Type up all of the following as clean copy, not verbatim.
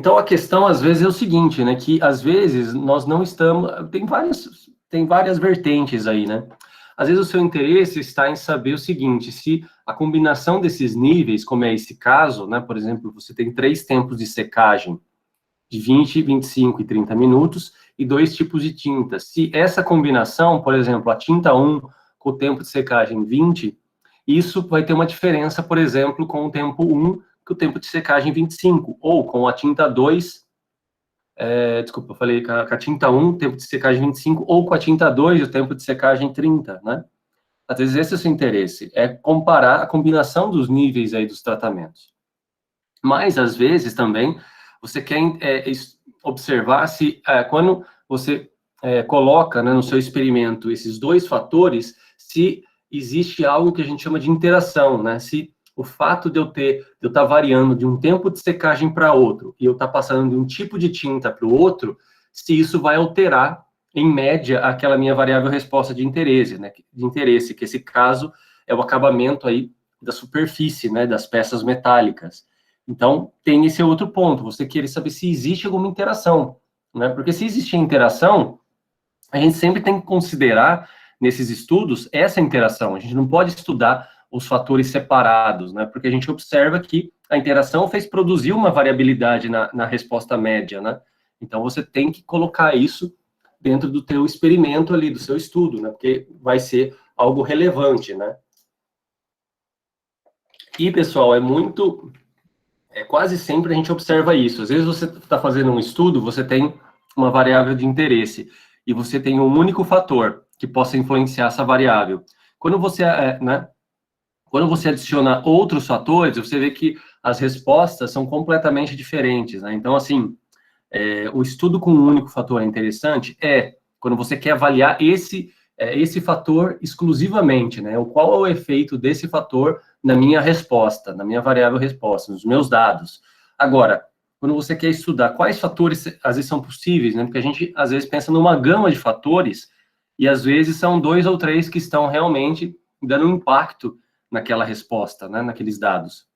Então, a questão, às vezes, é o seguinte, né, que, às vezes, nós não estamos... Tem várias vertentes aí, né? Às vezes, o seu interesse está em saber o seguinte, se a combinação desses níveis, como é esse caso, né, por exemplo, você tem 3 tempos de secagem, de 20, 25 e 30 minutos, e 2 tipos de tinta. Se essa combinação, por exemplo, a tinta 1 com o tempo de secagem 20, isso vai ter uma diferença, por exemplo, com o tempo 1 com o tempo de secagem 25, ou com a tinta 2, desculpa, eu falei com a tinta 1, tempo de secagem 25, ou com a tinta 2, o tempo de secagem 30, né? Às vezes esse é o seu interesse, é comparar a combinação dos níveis aí dos tratamentos. Mas, às vezes, também, você quer observar se, quando você coloca, né, no seu experimento esses dois fatores, se existe algo que a gente chama de interação, né? Se o fato de eu estar variando de um tempo de secagem para outro, e eu estar passando de um tipo de tinta para o outro, se isso vai alterar, em média, aquela minha variável resposta de interesse, né? De interesse, que esse caso é o acabamento aí da superfície, né? Das peças metálicas. Então, tem esse outro ponto, você querer saber se existe alguma interação, né? Porque se existe interação, a gente sempre tem que considerar, nesses estudos, essa interação. A gente não pode estudar os fatores separados, né? Porque a gente observa que a interação fez produzir uma variabilidade na resposta média, né? Então, você tem que colocar isso dentro do teu experimento ali, do seu estudo, né? Porque vai ser algo relevante, né? E, pessoal, quase sempre a gente observa isso. Às vezes você está fazendo um estudo, você tem uma variável de interesse e você tem um único fator que possa influenciar essa variável. Quando você, quando você adiciona outros fatores, você vê que as respostas são completamente diferentes, né? Então, assim, o estudo com um único fator é interessante? Quando você quer avaliar esse fator exclusivamente, né? Qual é o efeito desse fator na minha resposta, na minha variável resposta, nos meus dados. Agora, quando você quer estudar quais fatores, às vezes, são possíveis, né? Porque a gente, às vezes, pensa numa gama de fatores e, às vezes, são 2 ou 3 que estão realmente dando um impacto naquela resposta, né? Naqueles dados.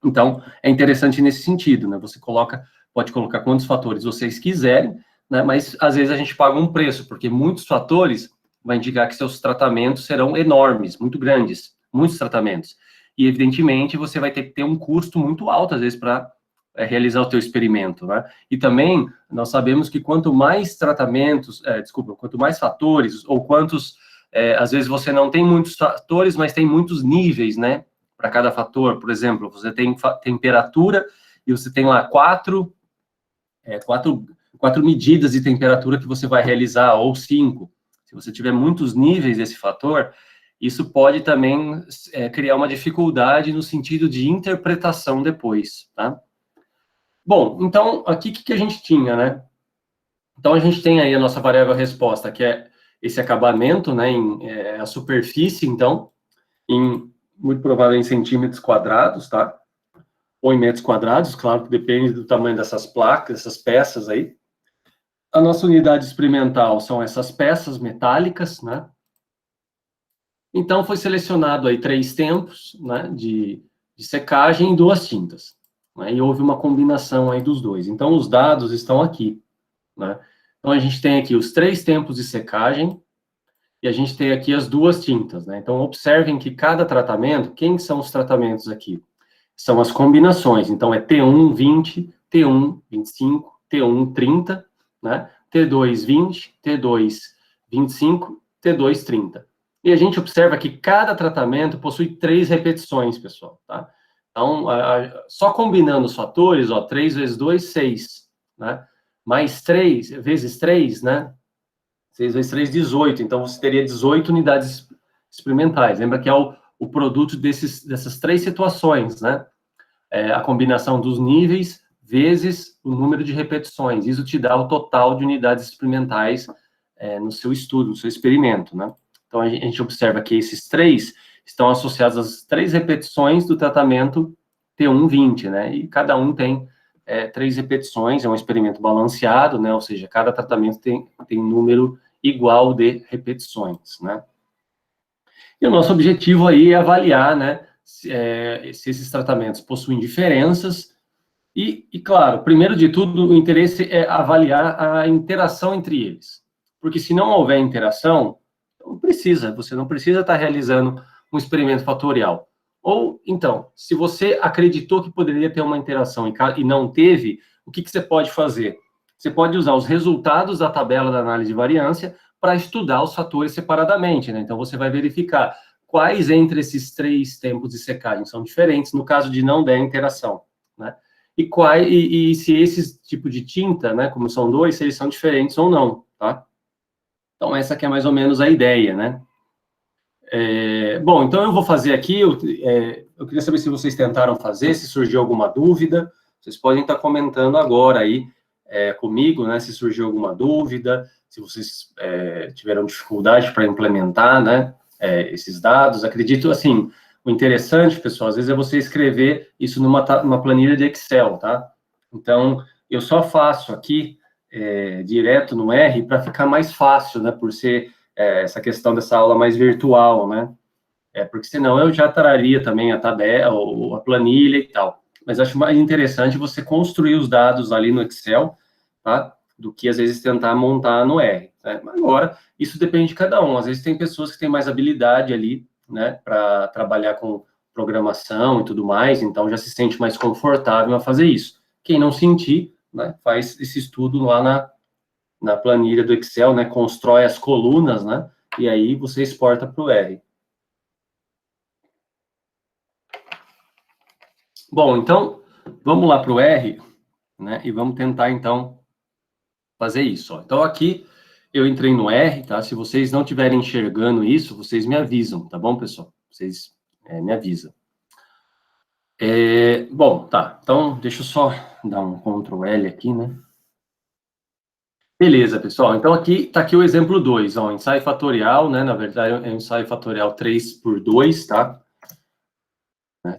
Então, é interessante nesse sentido, né? Você pode colocar quantos fatores vocês quiserem, né? Mas, às vezes, a gente paga um preço, porque muitos fatores vai indicar que seus tratamentos serão enormes, muito grandes, muitos tratamentos. E, evidentemente, você vai ter que ter um custo muito alto, às vezes, para realizar o teu experimento, né? E também, nós sabemos que quanto mais tratamentos, quanto mais fatores, ou às vezes você não tem muitos fatores, mas tem muitos níveis, né? Para cada fator, por exemplo, você tem temperatura e você tem lá quatro medidas de temperatura que você vai realizar, ou 5. Se você tiver muitos níveis desse fator, isso pode também criar uma dificuldade no sentido de interpretação depois, tá? Bom, então, aqui o que a gente tinha, né? Então, a gente tem aí a nossa variável resposta, que é esse acabamento, né, a superfície, então, muito provável em centímetros quadrados, tá? Ou em metros quadrados, claro que depende do tamanho dessas placas, dessas peças aí. A nossa unidade experimental são essas peças metálicas, né? Então, foi selecionado aí 3 tempos, né, de secagem e 2 tintas, né? E houve uma combinação aí dos dois. Então, os dados estão aqui, né? Então, a gente tem aqui os 3 tempos de secagem e a gente tem aqui as 2 tintas, né? Então, observem que cada tratamento, quem são os tratamentos aqui? São as combinações. Então, é T1, 20, T1, 25, T1, 30, né? T2, 20, T2, 25, T2, 30. E a gente observa que cada tratamento possui 3 repetições, pessoal, tá? Então, só combinando os fatores, ó, 3 vezes 2, 6, né? Mais 3 vezes 3, né? 6 vezes 3, 18. Então, você teria 18 unidades experimentais. Lembra que é o produto dessas 3 situações, né? A combinação dos níveis vezes o número de repetições. Isso te dá o total de unidades experimentais no seu estudo, no seu experimento, né? Então, a gente observa que esses 3 estão associados às 3 repetições do tratamento T1, 20, né? E cada um tem 3 repetições, é um experimento balanceado, né? Ou seja, cada tratamento tem número igual de repetições, né? E o nosso objetivo aí é avaliar, né, se esses tratamentos possuem diferenças E, claro, primeiro de tudo, o interesse é avaliar a interação entre eles. Porque se não houver interação, você não precisa estar realizando um experimento fatorial. Ou, então, se você acreditou que poderia ter uma interação e não teve, o que você pode fazer? Você pode usar os resultados da tabela da análise de variância para estudar os fatores separadamente, né? Então, você vai verificar quais entre esses 3 tempos de secagem são diferentes, no caso de não der interação, né? E se esse tipo de tinta, né, como são 2, se eles são diferentes ou não, tá? Então, essa aqui é mais ou menos a ideia, né? Bom, então eu vou fazer aqui, eu queria saber se vocês tentaram fazer, se surgiu alguma dúvida, vocês podem estar comentando agora aí comigo, né, se surgiu alguma dúvida, se vocês tiveram dificuldade para implementar, né, esses dados. Acredito, assim, o interessante, pessoal, às vezes é você escrever isso numa planilha de Excel, tá? Então, eu só faço aqui direto no R para ficar mais fácil, né, por ser essa questão dessa aula mais virtual, né? Porque senão eu já traria também a tabela, ou a planilha e tal. Mas acho mais interessante você construir os dados ali no Excel, tá? Do que, às vezes, tentar montar no R. Né? Agora, isso depende de cada um. Às vezes, tem pessoas que têm mais habilidade ali, né, para trabalhar com programação e tudo mais, então já se sente mais confortável a fazer isso. Quem não sentir, né, faz esse estudo lá na planilha do Excel, né, constrói as colunas, né, e aí você exporta para o R. Bom, então, vamos lá para o R, né, e vamos tentar, então, fazer isso. Ó. Então, aqui, eu entrei no R, tá? Se vocês não estiverem enxergando isso, vocês me avisam, tá bom, pessoal? Vocês me avisam. Bom, tá, então, deixa eu só dar um Ctrl L aqui, né? Beleza, pessoal. Então, está aqui o exemplo 2, ó, ensaio fatorial, né? Na verdade, é um ensaio fatorial 3 por 2, tá?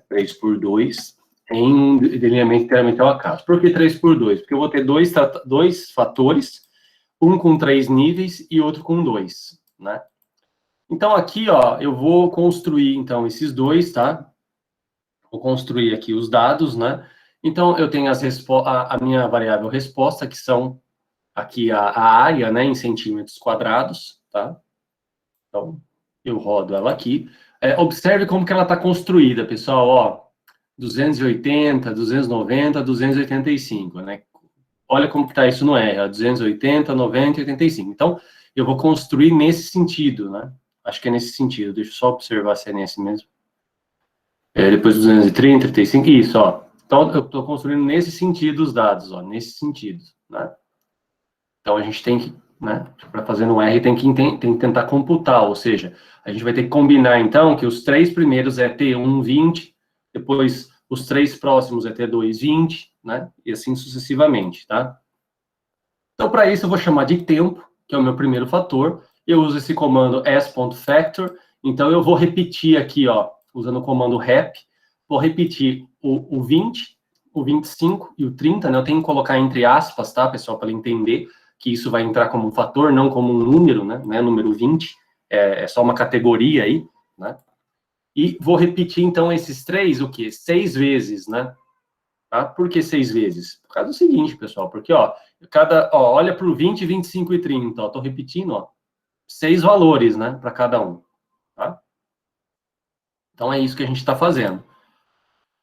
3 por 2, em delineamento inteiramente ao acaso. Por que 3 por 2? Porque eu vou ter dois fatores, um com 3 níveis e outro com 2, né? Então, aqui, ó, eu vou construir, então, esses dois, tá? Vou construir aqui os dados, né? Então, eu tenho a minha variável resposta, que são aqui a área, né, em centímetros quadrados, tá? Então, eu rodo ela aqui. Observe como que ela está construída, pessoal, ó, 280, 290, 285, né? Olha como que está isso no R, ó, 280, 90 e 85. Então, eu vou construir nesse sentido, né? Acho que é nesse sentido. Deixa eu só observar se é nesse mesmo. Depois 230, 35, isso, ó. Então, eu estou construindo nesse sentido os dados, ó, nesse sentido, né? Então, a gente tem que, né, para fazer no R, tem que tentar computar, ou seja, a gente vai ter que combinar, então, que os 3 primeiros é T1, 20, depois os 3 próximos é T2, 20, né, e assim sucessivamente, tá? Então, para isso, eu vou chamar de tempo, que é o meu primeiro fator, eu uso esse comando s.factor, então eu vou repetir aqui, ó, usando o comando rep, vou repetir o 20, o 25 e o 30, né, eu tenho que colocar entre aspas, tá, pessoal, para entender que isso vai entrar como um fator, não como um número, né, número 20, é só uma categoria aí, né, e vou repetir, então, esses 3, o quê? 6 vezes, né, tá? Por que 6 vezes? Por causa do seguinte, pessoal, porque, ó, olha para o 20, 25 e 30, ó, tô repetindo, ó, 6 valores, né, para cada um, tá? Então, é isso que a gente está fazendo.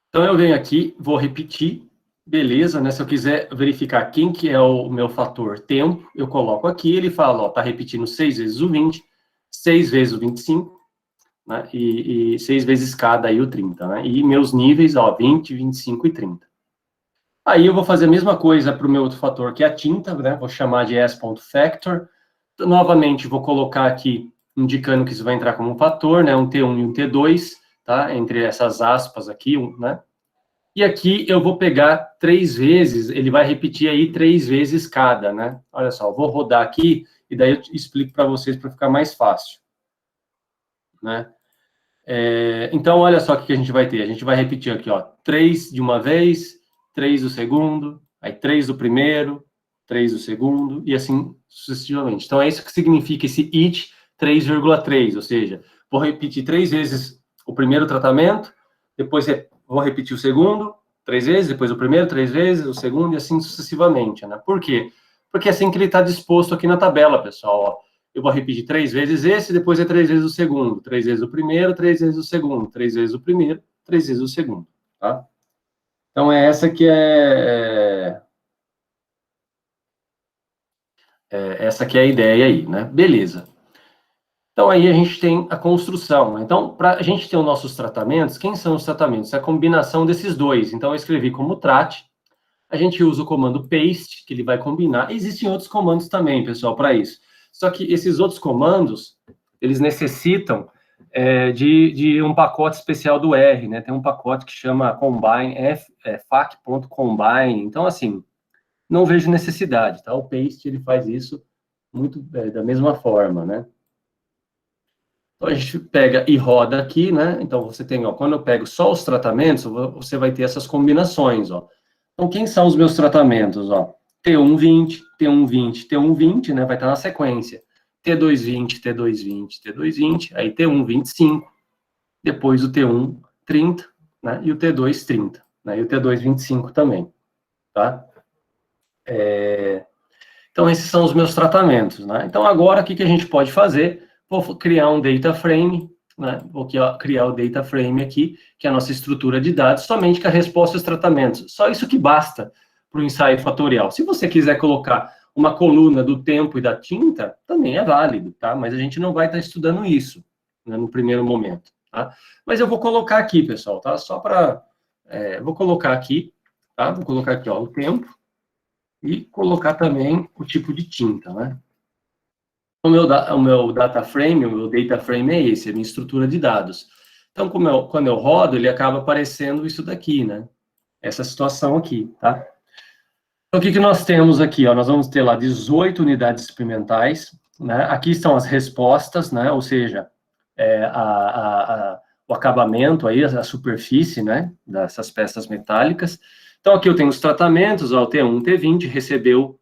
Então, eu venho aqui, vou repetir, beleza, né? Se eu quiser verificar quem que é o meu fator tempo, eu coloco aqui, ele fala, ó, tá repetindo 6 vezes o 20, 6 vezes o 25, né? E 6 vezes cada aí o 30, né? E meus níveis, ó, 20, 25 e 30. Aí eu vou fazer a mesma coisa para o meu outro fator, que é a tinta, né? Vou chamar de s.factor. Novamente, vou colocar aqui, indicando que isso vai entrar como um fator, né? Um T1 e um T2, tá? Entre essas aspas aqui, né? E aqui eu vou pegar 3 vezes, ele vai repetir aí 3 vezes cada, né? Olha só, eu vou rodar aqui e daí eu explico para vocês para ficar mais fácil, né? Então, olha só o que a gente vai ter. A gente vai repetir aqui, ó, 3 de uma vez, 3 do segundo, aí 3 do primeiro, 3 do segundo, e assim sucessivamente. Então, é isso que significa esse it 3,3, ou seja, vou repetir 3 vezes o primeiro tratamento, depois vou repetir o segundo, 3 vezes, depois o primeiro 3 vezes, o segundo e assim sucessivamente, né? Por quê? Porque é assim que ele está disposto aqui na tabela, pessoal, ó. Eu vou repetir 3 vezes esse, depois é 3 vezes o segundo, 3 vezes o primeiro, 3 vezes o segundo, 3 vezes o primeiro, 3 vezes o segundo, tá? Então, é essa que essa que é a ideia aí, né? Beleza. Então, aí a gente tem a construção. Então, para a gente ter os nossos tratamentos, quem são os tratamentos? É a combinação desses dois. Então, eu escrevi como trate. A gente usa o comando paste, que ele vai combinar. Existem outros comandos também, pessoal, para isso. Só que esses outros comandos, eles necessitam de um pacote especial do R, né? Tem um pacote que chama combine, fac.combine. Então, assim, não vejo necessidade, tá? O paste, ele faz isso muito da mesma forma, né? Então, a gente pega e roda aqui, né? Então, você tem, ó, quando eu pego só os tratamentos, você vai ter essas combinações, ó. Então, quem são os meus tratamentos, ó? T120, T120, T120, né? Vai estar na sequência. T220, T220, T220, aí T125, depois o T130, né? E o T230, né? E o T225 também, tá? Então, esses são os meus tratamentos, né? Então, agora, o que a gente pode fazer? Vou criar um data frame, né? Vou criar o data frame aqui, que é a nossa estrutura de dados, somente com a resposta e os tratamentos. Só isso que basta para o ensaio fatorial. Se você quiser colocar uma coluna do tempo e da tinta, também é válido, tá? Mas a gente não vai estar estudando isso, né, no primeiro momento, tá? Mas eu vou colocar aqui, pessoal, tá? Só para... vou colocar aqui, tá? Vou colocar aqui, ó, o tempo, e colocar também o tipo de tinta, né? O meu data frame, o meu data frame é esse, é a minha estrutura de dados. Então, quando eu rodo, ele acaba aparecendo isso daqui, né? Essa situação aqui, tá? Então, o que nós temos aqui? Ó? Nós vamos ter lá 18 unidades experimentais, né? Aqui estão as respostas, né? Ou seja, o acabamento aí, a superfície, né? Dessas peças metálicas. Então, aqui eu tenho os tratamentos, ó, o T1, T20 recebeu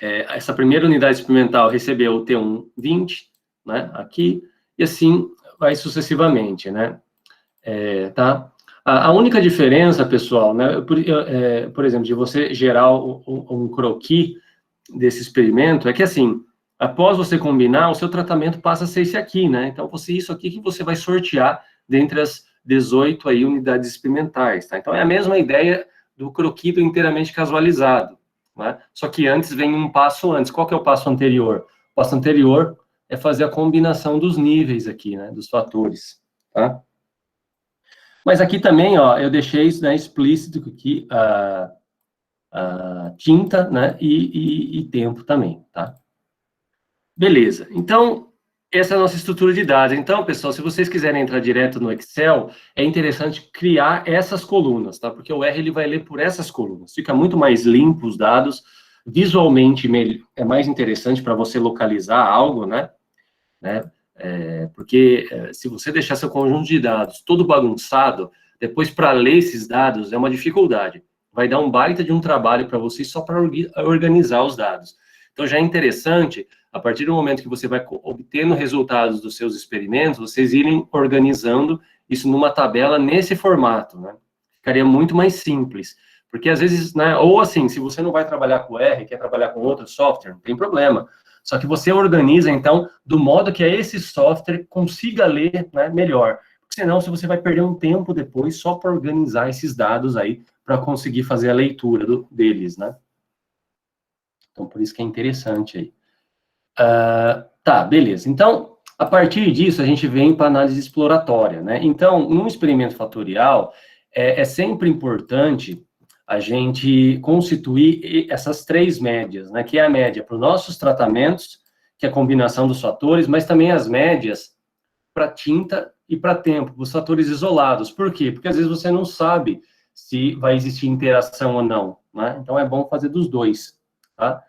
essa primeira unidade experimental recebeu o T1 20, né, aqui, e assim vai sucessivamente, né, tá? A única diferença, pessoal, né, por exemplo, de você gerar um croquis desse experimento, é que, assim, após você combinar, o seu tratamento passa a ser esse aqui, né, então, isso aqui que você vai sortear dentre as 18 aí unidades experimentais, tá? Então, é a mesma ideia do croquis do inteiramente casualizado, né? Só que antes vem um passo antes. Qual que é o passo anterior? O passo anterior é fazer a combinação dos níveis aqui, né, dos fatores, tá? Mas aqui também, ó, eu deixei isso, né, explícito aqui, a tinta, né, e tempo também, tá? Beleza. Então, essa é a nossa estrutura de dados. Então, pessoal, se vocês quiserem entrar direto no Excel, é interessante criar essas colunas, tá? Porque o R, ele vai ler por essas colunas. Fica muito mais limpo os dados, visualmente é mais interessante para você localizar algo, né? Porque se você deixar seu conjunto de dados todo bagunçado, depois para ler esses dados é uma dificuldade. Vai dar um baita de um trabalho para você só para organizar os dados. Então, já é interessante, a partir do momento que você vai obtendo resultados dos seus experimentos, vocês irem organizando isso numa tabela nesse formato, né? Ficaria muito mais simples. Porque, às vezes, né, ou assim, se você não vai trabalhar com R, quer trabalhar com outro software, não tem problema. Só que você organiza, então, do modo que esse software consiga ler, né, melhor. Porque senão, você vai perder um tempo depois só para organizar esses dados aí, para conseguir fazer a leitura deles, né? Então, por isso que é interessante aí. Tá, beleza. Então, a partir disso, a gente vem para a análise exploratória, né? Então, num experimento fatorial, é sempre importante a gente constituir essas três médias, né? Que é a média para os nossos tratamentos, que é a combinação dos fatores, mas também as médias para tinta e para tempo, os fatores isolados. Por quê? Porque às vezes você não sabe se vai existir interação ou não, né? Então, é bom fazer dos dois, tá?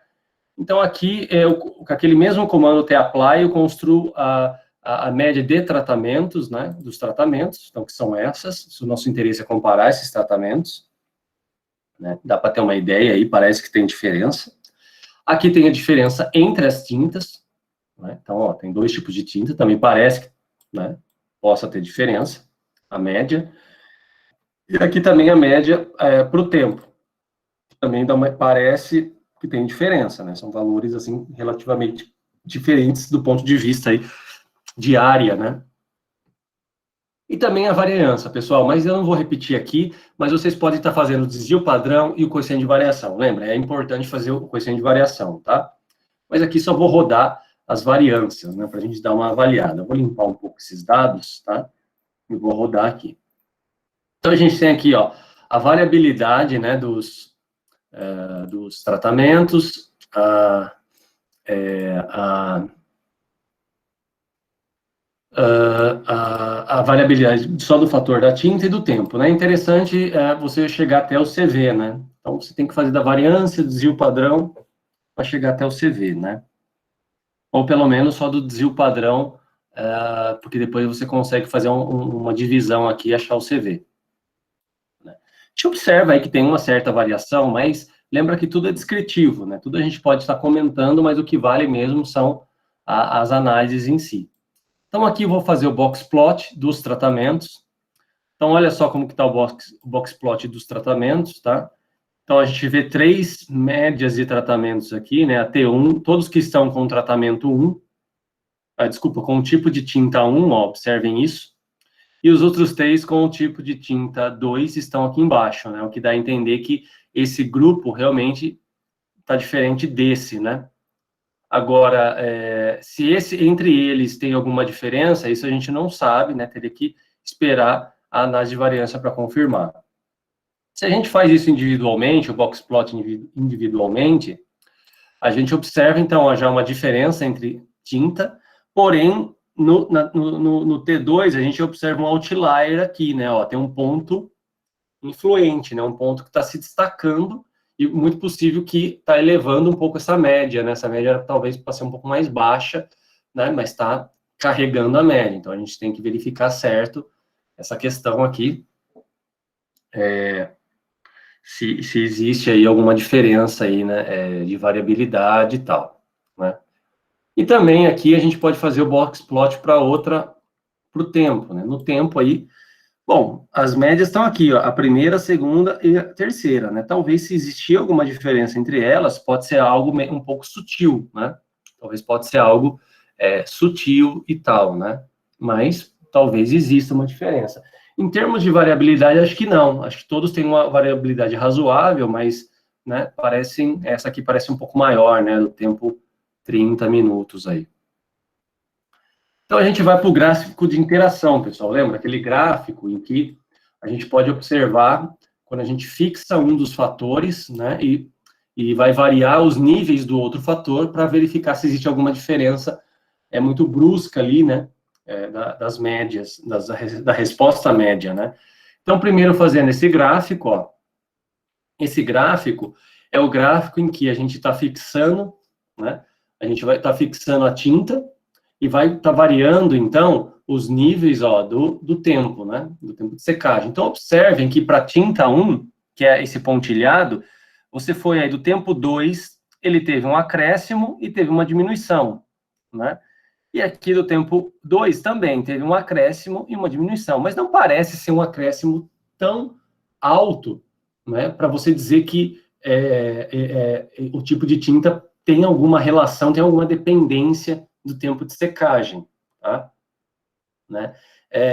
Então, aqui, com aquele mesmo comando tapply, eu construo a média de tratamentos, né, dos tratamentos, então, que são essas, se o nosso interesse é comparar esses tratamentos, né, dá para ter uma ideia aí, parece que tem diferença. Aqui tem a diferença entre as tintas, né, então, ó, tem dois tipos de tinta, também parece que, né, possa ter diferença, a média. E aqui também a média para o tempo. Também parece que tem diferença, né? São valores, assim, relativamente diferentes do ponto de vista aí de área, né? E também a variância, pessoal, mas eu não vou repetir aqui, mas vocês podem estar fazendo o desvio padrão e o coeficiente de variação. Lembra? É importante fazer o coeficiente de variação, tá? Mas aqui só vou rodar as variâncias, né? Para a gente dar uma avaliada. Eu vou limpar um pouco esses dados, tá? E vou rodar aqui. Então, a gente tem aqui, ó, a variabilidade, né, dos tratamentos, a variabilidade só do fator da tinta e do tempo, né? É interessante você chegar até o CV, né? Então, você tem que fazer da variância, do desvio padrão, para chegar até o CV, né? Ou pelo menos só do desvio padrão, porque depois você consegue fazer uma divisão aqui e achar o CV. Né? A gente observa aí que tem uma certa variação, mas lembra que tudo é descritivo, né? Tudo a gente pode estar comentando, mas o que vale mesmo são as análises em si. Então, aqui eu vou fazer o box plot dos tratamentos. Então, olha só como que está o box plot dos tratamentos, tá? Então, a gente vê 3 médias de tratamentos aqui, né? A T1, todos que estão com tratamento 1, desculpa, com o tipo de tinta 1, ó, observem isso. E os outros 3 com o tipo de tinta 2 estão aqui embaixo, né? O que dá a entender que esse grupo realmente está diferente desse, né? Agora, se entre eles tem alguma diferença, isso a gente não sabe, né? Teria que esperar a análise de variância para confirmar. Se a gente faz isso individualmente, o box plot individualmente, a gente observa, então, ó, já uma diferença entre tinta, porém, no T2, a gente observa um outlier aqui, né? Ó, tem um ponto influente, né? Um ponto que está se destacando e muito possível que está elevando um pouco essa média, né? Essa média talvez possa ser um pouco mais baixa, né? Mas está carregando a média. Então, a gente tem que verificar certo essa questão aqui, se existe aí alguma diferença aí, né? De variabilidade e tal, né? E também aqui a gente pode fazer o box plot para o tempo, né? No tempo aí, bom, as médias estão aqui, ó, a primeira, a segunda e a terceira, né? Talvez se existir alguma diferença entre elas, pode ser algo um pouco sutil, né? Talvez pode ser algo sutil e tal, né? Mas talvez exista uma diferença. Em termos de variabilidade, acho que não. Acho que todos têm uma variabilidade razoável, mas, né, essa aqui parece um pouco maior, né? Do tempo 30 minutos aí. Então, a gente vai para o gráfico de interação, pessoal. Lembra aquele gráfico em que a gente pode observar quando a gente fixa um dos fatores, né, e vai variar os níveis do outro fator para verificar se existe alguma diferença muito brusca ali, né, das médias, da resposta média, né. Então, primeiro fazendo esse gráfico, ó, esse gráfico é o gráfico em que a gente está fixando, né, a gente vai estar fixando a tinta, e vai estar variando, então, os níveis, ó, do tempo, né? Do tempo de secagem. Então, observem que para tinta 1, que é esse pontilhado, você foi aí do tempo 2, ele teve um acréscimo e teve uma diminuição, né? E aqui do tempo 2 também teve um acréscimo e uma diminuição, mas não parece ser um acréscimo tão alto, né? Para você dizer que o tipo de tinta tem alguma relação, tem alguma dependência do tempo de secagem, tá? Né?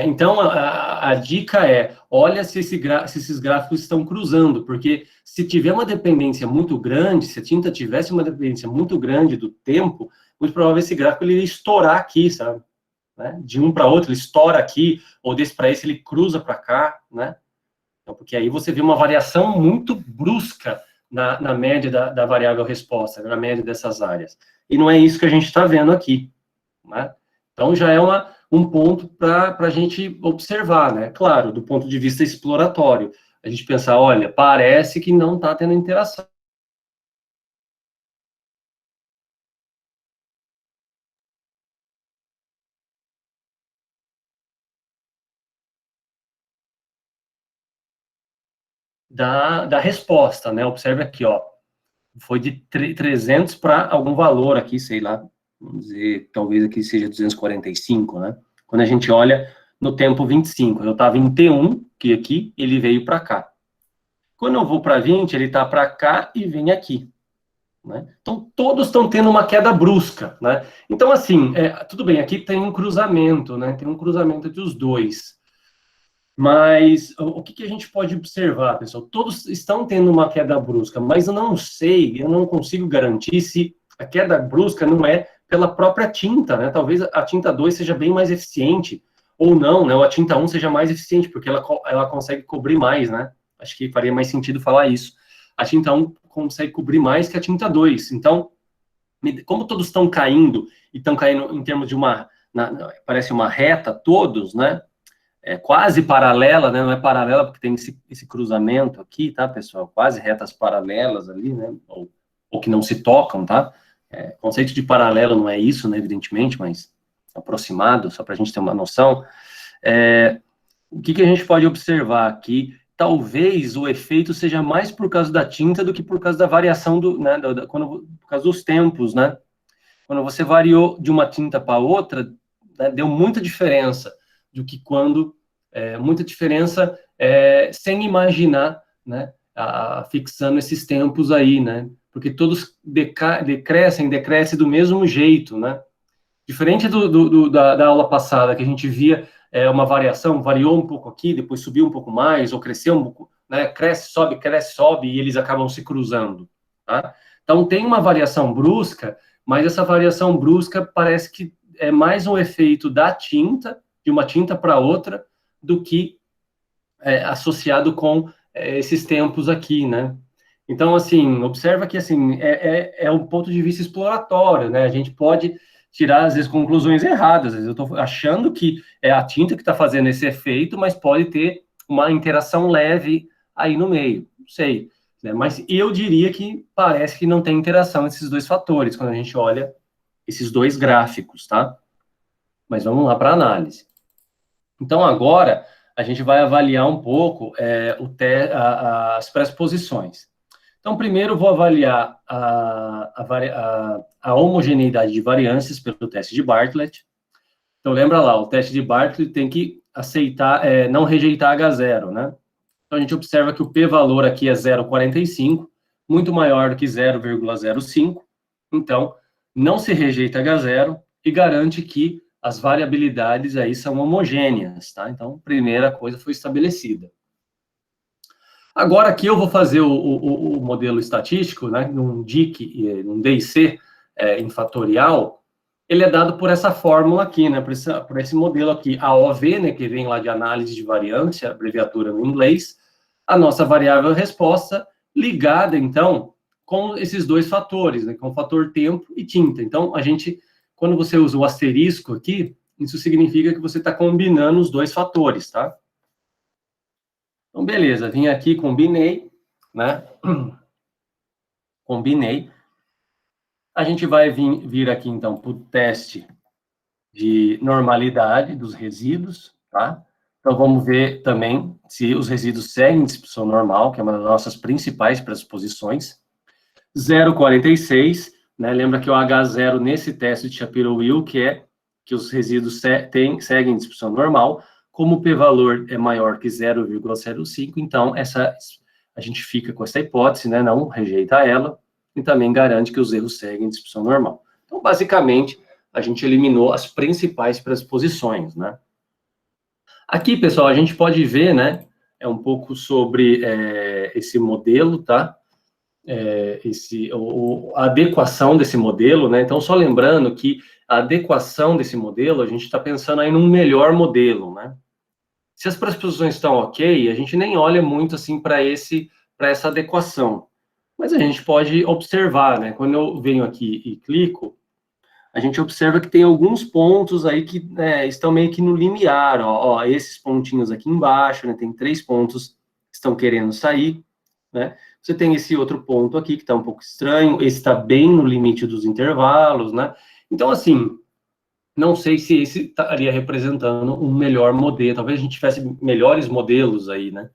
Então, a dica é, olha se esses gráficos estão cruzando, porque se tiver uma dependência muito grande, se a tinta tivesse uma dependência muito grande do tempo, muito provável esse gráfico ele ia estourar aqui, sabe? Né? De um para outro, ele estoura aqui, ou desse para esse, ele cruza para cá, né? Então, porque aí você vê uma variação muito brusca na média da variável resposta, na média dessas áreas. E não é isso que a gente está vendo aqui, né? Então, já é um ponto para a gente observar, né? Claro, do ponto de vista exploratório. A gente pensar, olha, parece que não está tendo interação. Da resposta, né? Observe aqui, ó. Foi de 300 para algum valor aqui, sei lá, vamos dizer, talvez aqui seja 245, né? Quando a gente olha no tempo 25. Eu estava em T1, que aqui, ele veio para cá. Quando eu vou para 20, ele está para cá e vem aqui. Né? Então, todos estão tendo uma queda brusca. Né? Então, assim, tudo bem, aqui tem um cruzamento, né? Tem um cruzamento entre os dois. Mas o que a gente pode observar, pessoal? Todos estão tendo uma queda brusca, mas eu não sei, eu não consigo garantir se a queda brusca não é pela própria tinta, né? Talvez a tinta 2 seja bem mais eficiente, ou não, né? Ou a tinta 1 seja mais eficiente, porque ela consegue cobrir mais, né? Acho que faria mais sentido falar isso. A tinta 1 consegue cobrir mais que a tinta 2. Então, como todos estão caindo, e estão caindo em termos de parece uma reta, todos, né? Quase paralela, né? Não é paralela porque tem esse cruzamento aqui, tá, pessoal? Quase retas paralelas ali, né? Ou que não se tocam, tá? Conceito de paralelo não é isso, né? Evidentemente, mas aproximado, só para a gente ter uma noção. O que a gente pode observar aqui? Talvez o efeito seja mais por causa da tinta do que por causa da variação por causa dos tempos, né? Quando você variou de uma tinta para outra, né, deu muita diferença do que quando muita diferença sem imaginar, né, fixando esses tempos aí, né, porque todos decrescem do mesmo jeito, né, diferente da aula passada, que a gente via uma variação, variou um pouco aqui, depois subiu um pouco mais, ou cresceu um pouco, né, cresce, sobe, e eles acabam se cruzando, tá? Então, tem uma variação brusca, mas essa variação brusca parece que é mais um efeito da tinta, de uma tinta para outra, do que associado com esses tempos aqui, né? Então, assim, observa que, assim, é um ponto de vista exploratório, né? A gente pode tirar, às vezes, conclusões erradas. Às vezes eu estou achando que é a tinta que está fazendo esse efeito, mas pode ter uma interação leve aí no meio. Não sei, né? Mas eu diria que parece que não tem interação esses dois fatores, quando a gente olha esses dois gráficos, tá? Mas vamos lá para a análise. Então, agora, a gente vai avaliar um pouco as pressuposições. Então, primeiro, vou avaliar a homogeneidade de variâncias pelo teste de Bartlett. Então, lembra lá, o teste de Bartlett tem que aceitar, não rejeitar H0, né? Então, a gente observa que o p-valor aqui é 0,45, muito maior do que 0,05. Então, não se rejeita H0 e garante que as variabilidades aí são homogêneas, tá? Então, primeira coisa foi estabelecida. Agora aqui eu vou fazer o modelo estatístico, né, num DIC, num DIC em fatorial, ele é dado por essa fórmula aqui, né, por esse modelo aqui, AOV, né, que vem lá de análise de variância, abreviatura no inglês, a nossa variável resposta ligada, então, com esses dois fatores, né, com o fator tempo e tinta. Então, quando você usa o asterisco aqui, isso significa que você está combinando os dois fatores, tá? Então, beleza, vim aqui, combinei, né? Combinei. A gente vai vir aqui, então, para o teste de normalidade dos resíduos, tá? Então, vamos ver também se os resíduos seguem distribuição normal, que é uma das nossas principais pressuposições. 0,46, né? Lembra que o H0 nesse teste de Shapiro-Wilk que os resíduos seguem distribuição normal. Como o p-valor é maior que 0,05, então a gente fica com essa hipótese, né? Não rejeita ela, e também garante que os erros seguem distribuição normal. Então, basicamente, a gente eliminou as principais pressuposições, né? Aqui, pessoal, a gente pode ver, né? Um pouco sobre esse modelo, tá? A adequação desse modelo, né? Então, só lembrando que a adequação desse modelo, a gente está pensando aí num melhor modelo, né? Se as pressuposições estão ok, a gente nem olha muito assim para essa adequação. Mas a gente pode observar, né? Quando eu venho aqui e clico, a gente observa que tem alguns pontos aí que estão meio que no limiar, ó, esses pontinhos aqui embaixo, né? Tem 3 pontos que estão querendo sair, né? Você tem esse outro ponto aqui que está um pouco estranho, esse está bem no limite dos intervalos, né? Então, assim, não sei se esse estaria representando um melhor modelo, talvez a gente tivesse melhores modelos aí, né?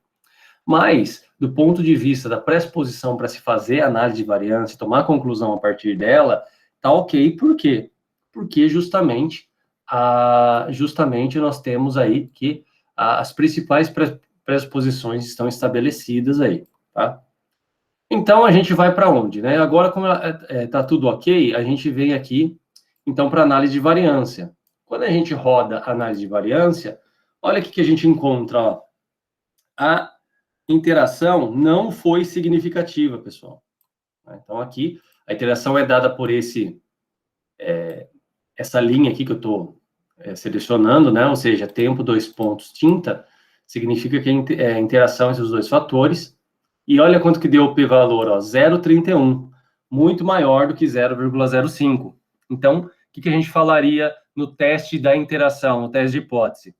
Mas, do ponto de vista da pressuposição para se fazer análise de variância, tomar conclusão a partir dela, tá ok, por quê? Porque justamente justamente nós temos aí que as principais pressuposições estão estabelecidas aí, tá? Então, a gente vai para onde, né? Agora, como está tudo ok, a gente vem aqui, então, para análise de variância. Quando a gente roda a análise de variância, olha o que a gente encontra, ó. A interação não foi significativa, pessoal. Então, aqui, a interação é dada por essa linha aqui que eu estou selecionando, né? Ou seja, tempo, 2 pontos, tinta, significa que a interação entre os dois fatores. E olha quanto que deu o p-valor, ó, 0,31, muito maior do que 0,05. Então, o que a gente falaria no teste da interação, no teste de hipótese?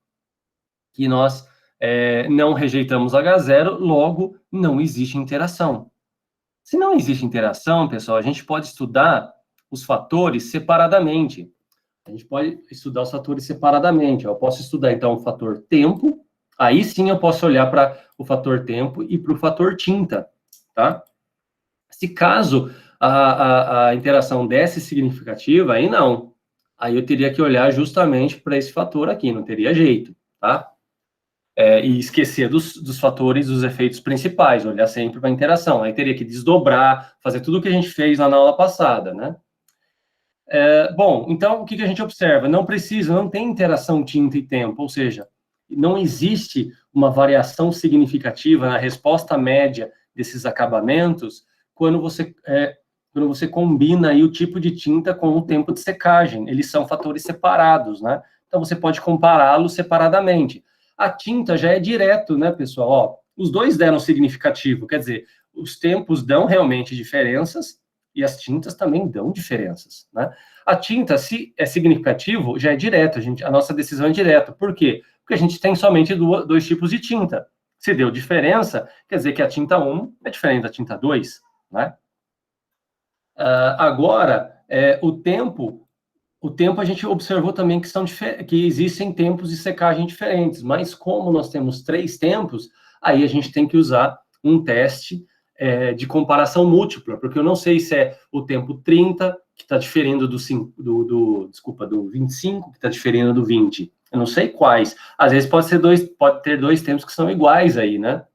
Que nós não rejeitamos H0, logo, não existe interação. Se não existe interação, pessoal, a gente pode estudar os fatores separadamente. A gente pode estudar os fatores separadamente. Eu posso estudar, então, o fator tempo, aí sim eu posso olhar para o fator tempo e para o fator tinta, tá? Se caso a interação desse significativa, aí não. Aí eu teria que olhar justamente para esse fator aqui, não teria jeito, tá? E esquecer dos fatores, dos efeitos principais, olhar sempre para a interação. Aí teria que desdobrar, fazer tudo o que a gente fez lá na aula passada, né? Bom, então o que a gente observa? Não tem interação tinta e tempo, ou seja, não existe uma variação significativa na resposta média desses acabamentos quando você combina aí o tipo de tinta com o tempo de secagem. Eles são fatores separados, né? Então você pode compará-los separadamente. A tinta já é direto, né, pessoal? Ó, os dois deram significativo, quer dizer, os tempos dão realmente diferenças, e as tintas também dão diferenças, né? A tinta, se é significativo, já é direto, a nossa decisão é direta. Por quê? Porque a gente tem somente dois tipos de tinta. Se deu diferença, quer dizer que a tinta 1 é diferente da tinta 2, né? Agora, o tempo a gente observou também que existem tempos de secagem diferentes, mas como nós temos 3 tempos, aí a gente tem que usar um teste de comparação múltipla, porque eu não sei se é o tempo 30, que está diferindo do 25, que está diferindo do 20. Eu não sei quais. Às vezes pode ter dois tempos que são iguais aí, né?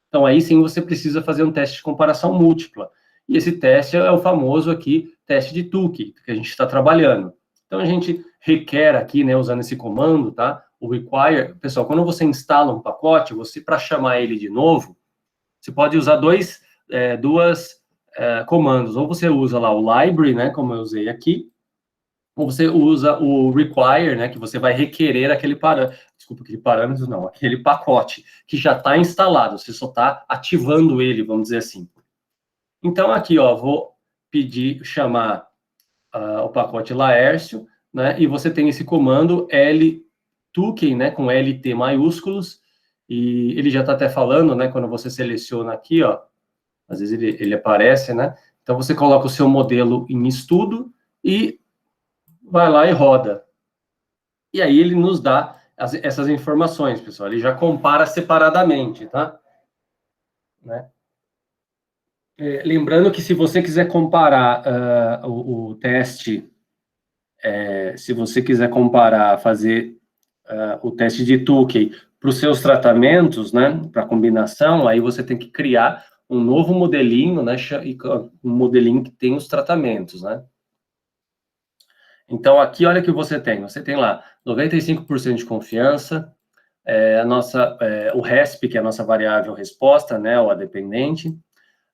Então aí sim você precisa fazer um teste de comparação múltipla. E esse teste é o famoso aqui, teste de Tukey, que a gente está trabalhando. Então a gente requer aqui, né, usando esse comando, tá? O require, pessoal, quando você instala um pacote, para chamar ele de novo, você pode usar dois comandos. Ou você usa lá o library, né, como eu usei aqui, ou você usa o require, né, que você vai requerer aquele parâmetro, não, aquele pacote que já está instalado, você só está ativando ele, vamos dizer assim. Então, aqui, ó, vou chamar o pacote Laércio, né, e você tem esse comando Tukey, né, com LT maiúsculos, e ele já está até falando, né, quando você seleciona aqui, ó, às vezes ele aparece, né, então você coloca o seu modelo em estudo e vai lá e roda. E aí ele nos dá essas informações, pessoal, ele já compara separadamente, tá? Né? Lembrando que se você quiser comparar o teste, se você quiser fazer o teste de Tukey para os seus tratamentos, né, para combinação, aí você tem que criar um novo modelinho, né, um modelinho que tem os tratamentos, né? Então, aqui, olha o que você tem. Você tem lá 95% de confiança, o RESP, que é a nossa variável resposta, né, ou a dependente,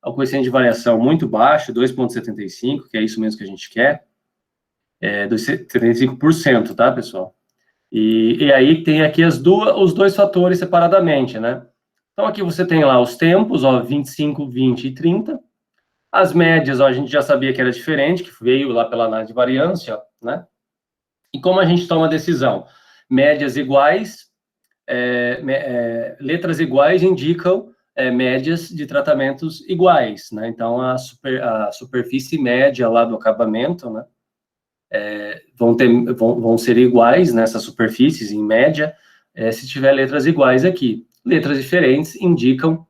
o coeficiente de variação muito baixo, 2,75, que é isso mesmo que a gente quer, 75%, tá, pessoal? E aí tem aqui os dois fatores separadamente, né? Então, aqui você tem lá os tempos, ó, 25, 20 e 30. As médias, ó, a gente já sabia que era diferente, que veio lá pela análise de variância, ó, né? E como a gente toma a decisão? Médias iguais, letras iguais indicam médias de tratamentos iguais, né? Então, a superfície média lá do acabamento, né? Vão ser iguais nessas superfícies, em média, se tiver letras iguais aqui. Letras diferentes indicam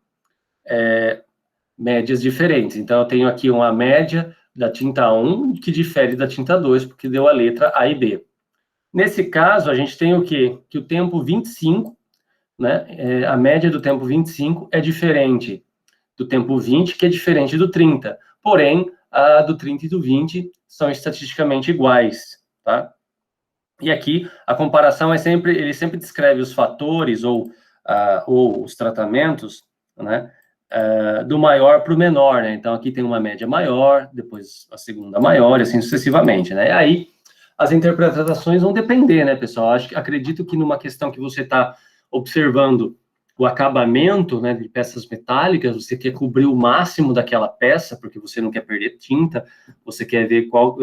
médias diferentes. Então, eu tenho aqui uma média da tinta 1 que difere da tinta 2, porque deu a letra A e B. Nesse caso, a gente tem o quê? Que o tempo 25, né, a média do tempo 25 é diferente do tempo 20, que é diferente do 30. Porém, a do 30 e do 20 são estatisticamente iguais, tá? E aqui a comparação é sempre, ele sempre descreve os fatores ou os tratamentos, né, do maior para o menor, né? Então aqui tem uma média maior, depois a segunda maior, e assim sucessivamente, né? E aí as interpretações vão depender, né, pessoal? Acredito que numa questão que você está observando o acabamento, né, de peças metálicas, você quer cobrir o máximo daquela peça, porque você não quer perder tinta, você quer ver qual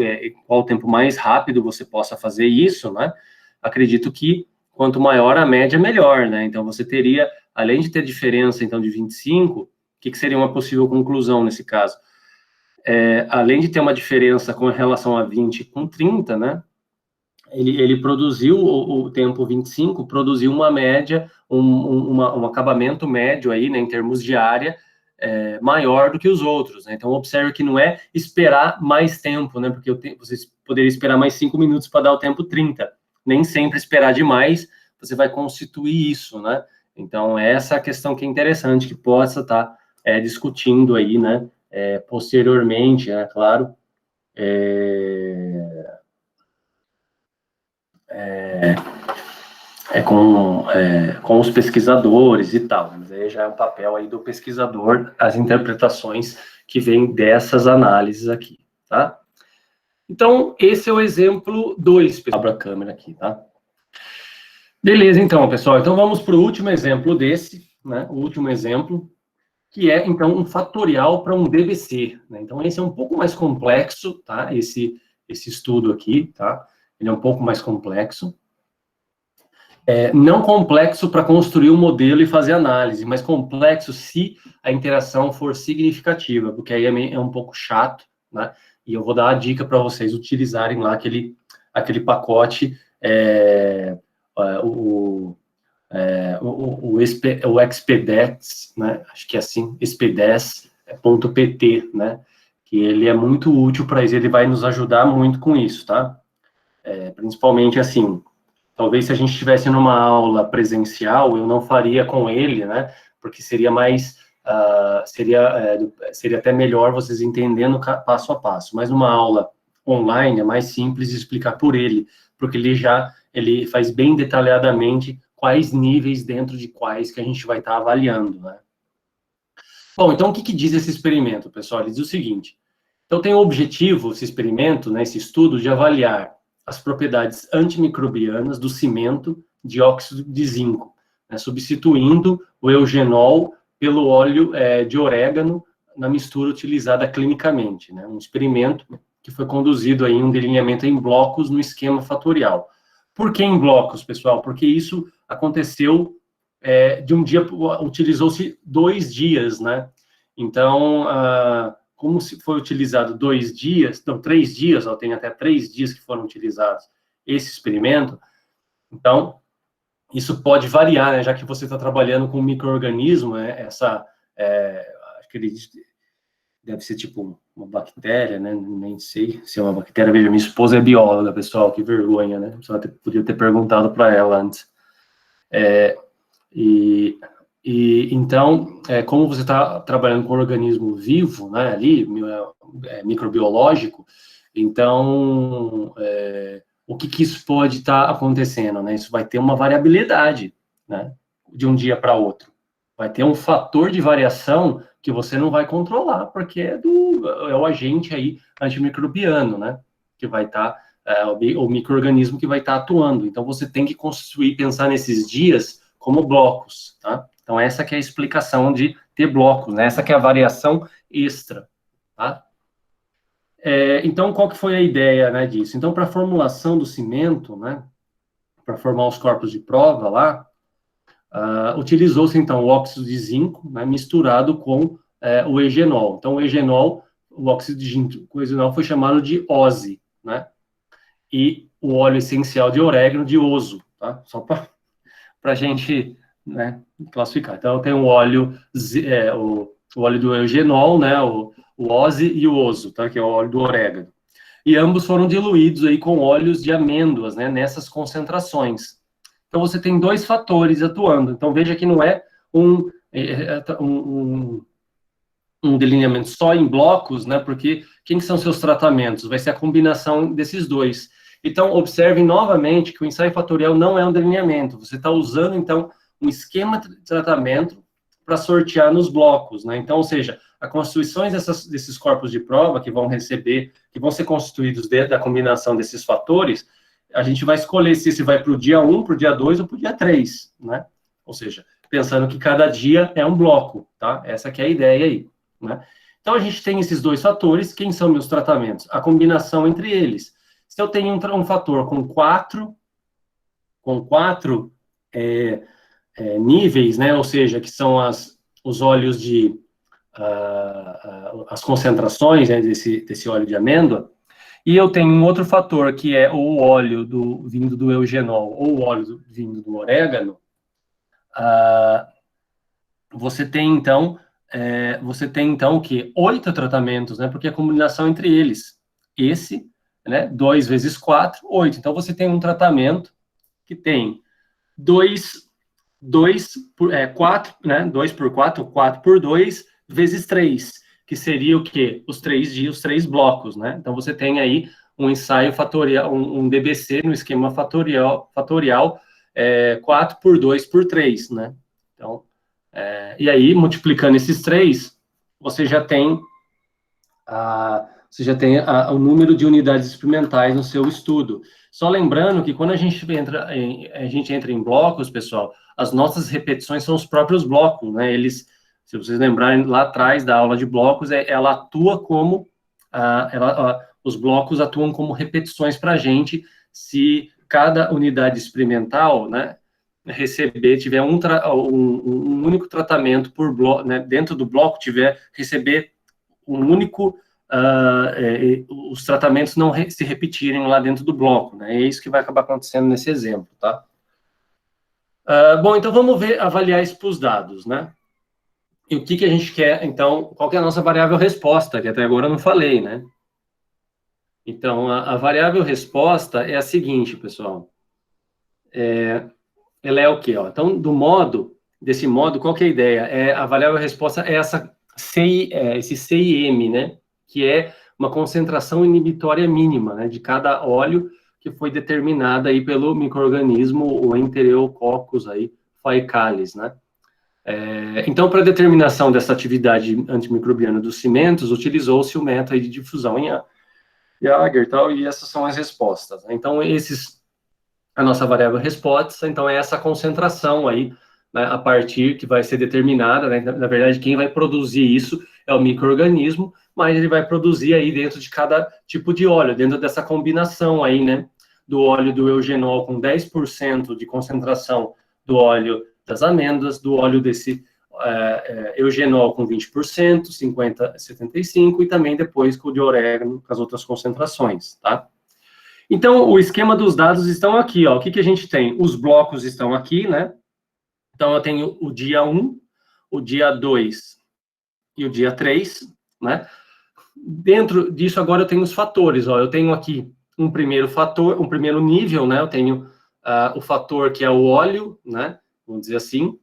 o tempo mais rápido você possa fazer isso, né? Acredito que quanto maior a média, melhor, né? Então, você teria, além de ter diferença, então, de 25, o que seria uma possível conclusão nesse caso? Além de ter uma diferença com relação a 20 com 30, né? Ele produziu o tempo 25, produziu uma média, um acabamento médio aí, né, em termos de área, maior do que os outros, né? Então, observe que não é esperar mais tempo, né? Porque vocês poderiam esperar mais 5 minutos para dar o tempo 30. Nem sempre esperar demais, você vai constituir isso, né? Então, essa é a questão que é interessante, que possa estar discutindo aí, né? Posteriormente, é claro, com os pesquisadores e tal, mas aí já é um papel aí do pesquisador, as interpretações que vêm dessas análises aqui, tá? Então, esse é o exemplo 2, abra a câmera aqui, tá? Beleza, então, pessoal, então vamos para o último exemplo desse, né, o último exemplo, que é, então, um fatorial para um DBC, né? Então, esse é um pouco mais complexo, tá? Esse estudo aqui, tá? Ele é um pouco mais complexo. Não complexo para construir um modelo e fazer análise, mas complexo se a interação for significativa, porque aí é um pouco chato, né? E eu vou dar a dica para vocês utilizarem lá aquele pacote, o Expedex, né? Acho que é assim, expedex.pt, né? Que ele é muito útil para isso, ele vai nos ajudar muito com isso, tá? Principalmente assim. Talvez se a gente estivesse numa aula presencial, eu não faria com ele, né? Porque seria mais, seria até melhor vocês entendendo passo a passo. Mas numa aula online é mais simples de explicar por ele, porque ele faz bem detalhadamente quais níveis dentro de quais que a gente vai estar avaliando, né? Bom, então o que diz esse experimento, pessoal? Ele diz o seguinte: então tem o objetivo, esse experimento, né, esse estudo, de avaliar as propriedades antimicrobianas do cimento de óxido de zinco, né, substituindo o eugenol pelo óleo de orégano na mistura utilizada clinicamente, né, um experimento que foi conduzido aí em um delineamento em blocos no esquema fatorial. Por que em blocos, pessoal? Porque isso aconteceu de um dia, utilizou-se 2 dias, né? Então, como se foi utilizado 2 dias, não, 3 dias, ó, tem até 3 dias que foram utilizados esse experimento, então, isso pode variar, né, já que você está trabalhando com um micro-organismo, né, acho que ele deve ser tipo uma bactéria, né, nem sei se é uma bactéria, veja, minha esposa é bióloga, pessoal, que vergonha, né, podia ter perguntado para ela antes. Então, como você está trabalhando com um organismo vivo, né, ali, microbiológico, então, o que isso pode estar acontecendo, né? Isso vai ter uma variabilidade, né, de um dia para outro. Vai ter um fator de variação que você não vai controlar, porque é o agente aí antimicrobiano, né, que vai estar, o micro-organismo que vai estar atuando. Então, você tem que pensar nesses dias como blocos, tá? Então, essa que é a explicação de ter blocos, né? Essa que é a variação extra, tá? Então, qual que foi a ideia, né, disso? Então, para a formulação do cimento, né, para formar os corpos de prova lá, utilizou-se, então, o óxido de zinco, né, misturado com o eugenol. Então, o óxido de zinco foi chamado de OSE, né? E o óleo essencial de orégano de oso, tá? Só para a gente, né, classificar. Então, tem o óleo, o óleo do eugenol, né, o OSE e o oso, tá, que é o óleo do orégano. e ambos foram diluídos aí com óleos de amêndoas, né, nessas concentrações. Então, você tem dois fatores atuando. Então, veja que não é um delineamento só em blocos, né, porque quem são seus tratamentos? Vai ser a combinação desses dois. Então, observem novamente que o ensaio fatorial não é um delineamento. Você está usando, então, um esquema de tratamento para sortear nos blocos, né? Então, ou seja, a constituição desses corpos de prova que vão ser constituídos dentro da combinação desses fatores, a gente vai escolher se esse vai para o dia 1, para o dia 2 ou para o dia 3, né? Ou seja, pensando que cada dia é um bloco, tá? Essa que é a ideia aí, né? Então, a gente tem esses dois fatores. Quem são meus tratamentos? A combinação entre eles. Se eu tenho um fator com quatro níveis, né? Ou seja, que são os óleos de as concentrações, né, desse óleo de amêndoa, e eu tenho um outro fator que é o óleo vindo do eugenol ou o óleo vindo do orégano. Você tem então o quê? 8 tratamentos, né? Porque a combinação entre eles, esse, né? 2 vezes 4, 8. Então você tem um tratamento que tem 4, né? 2 por 4, 4 por 2 vezes 3, que seria o quê? Os 3 blocos, né? Então você tem aí um ensaio fatorial, um DBC no esquema fatorial 4 por 2 por 3, né? Então, e aí, multiplicando esses 3, você já tem o número de unidades experimentais no seu estudo. Só lembrando que quando a gente entra em blocos, pessoal, as nossas repetições são os próprios blocos, né? Se vocês lembrarem lá atrás da aula de blocos, ela atua como os blocos atuam como repetições para a gente, se cada unidade experimental, né, tiver um único tratamento por bloco, né, dentro do bloco receber um único, os tratamentos não se repetirem lá dentro do bloco, né? É isso que vai acabar acontecendo nesse exemplo, tá? Bom, então vamos avaliar isso para os dados, né? E o que a gente quer, então, qual que é a nossa variável resposta, que até agora eu não falei, né? Então, a variável resposta é a seguinte, pessoal. Ela é o quê? Ó? Então, desse modo, qual que é a ideia? A variável resposta é esse CIM, né? Que é uma concentração inibitória mínima, né? De cada óleo que foi determinada aí pelo micro-organismo, o Enterococcus aí, faecalis, né? Então, para a determinação dessa atividade antimicrobiana dos cimentos, utilizou-se o método de difusão em Jaeger e tal, e essas são as respostas. Então, a nossa variável resposta, então, é essa concentração aí, né, a partir que vai ser determinada, né? Na verdade, quem vai produzir isso é o micro-organismo, mas ele vai produzir aí dentro de cada tipo de óleo, dentro dessa combinação aí, né, do óleo do eugenol com 10% de concentração do óleo das amêndoas, do óleo desse eugenol com 20%, 50, 75%, e também depois com o de orégano, com as outras concentrações, tá? Então, o esquema dos dados estão aqui, ó. O que a gente tem? Os blocos estão aqui, né? Então, eu tenho o dia 1, o dia 2 e o dia 3, né? Dentro disso, agora eu tenho os fatores, ó. Eu tenho aqui um primeiro fator, um primeiro nível, né? Eu tenho o fator que é o óleo, né? Vamos dizer assim,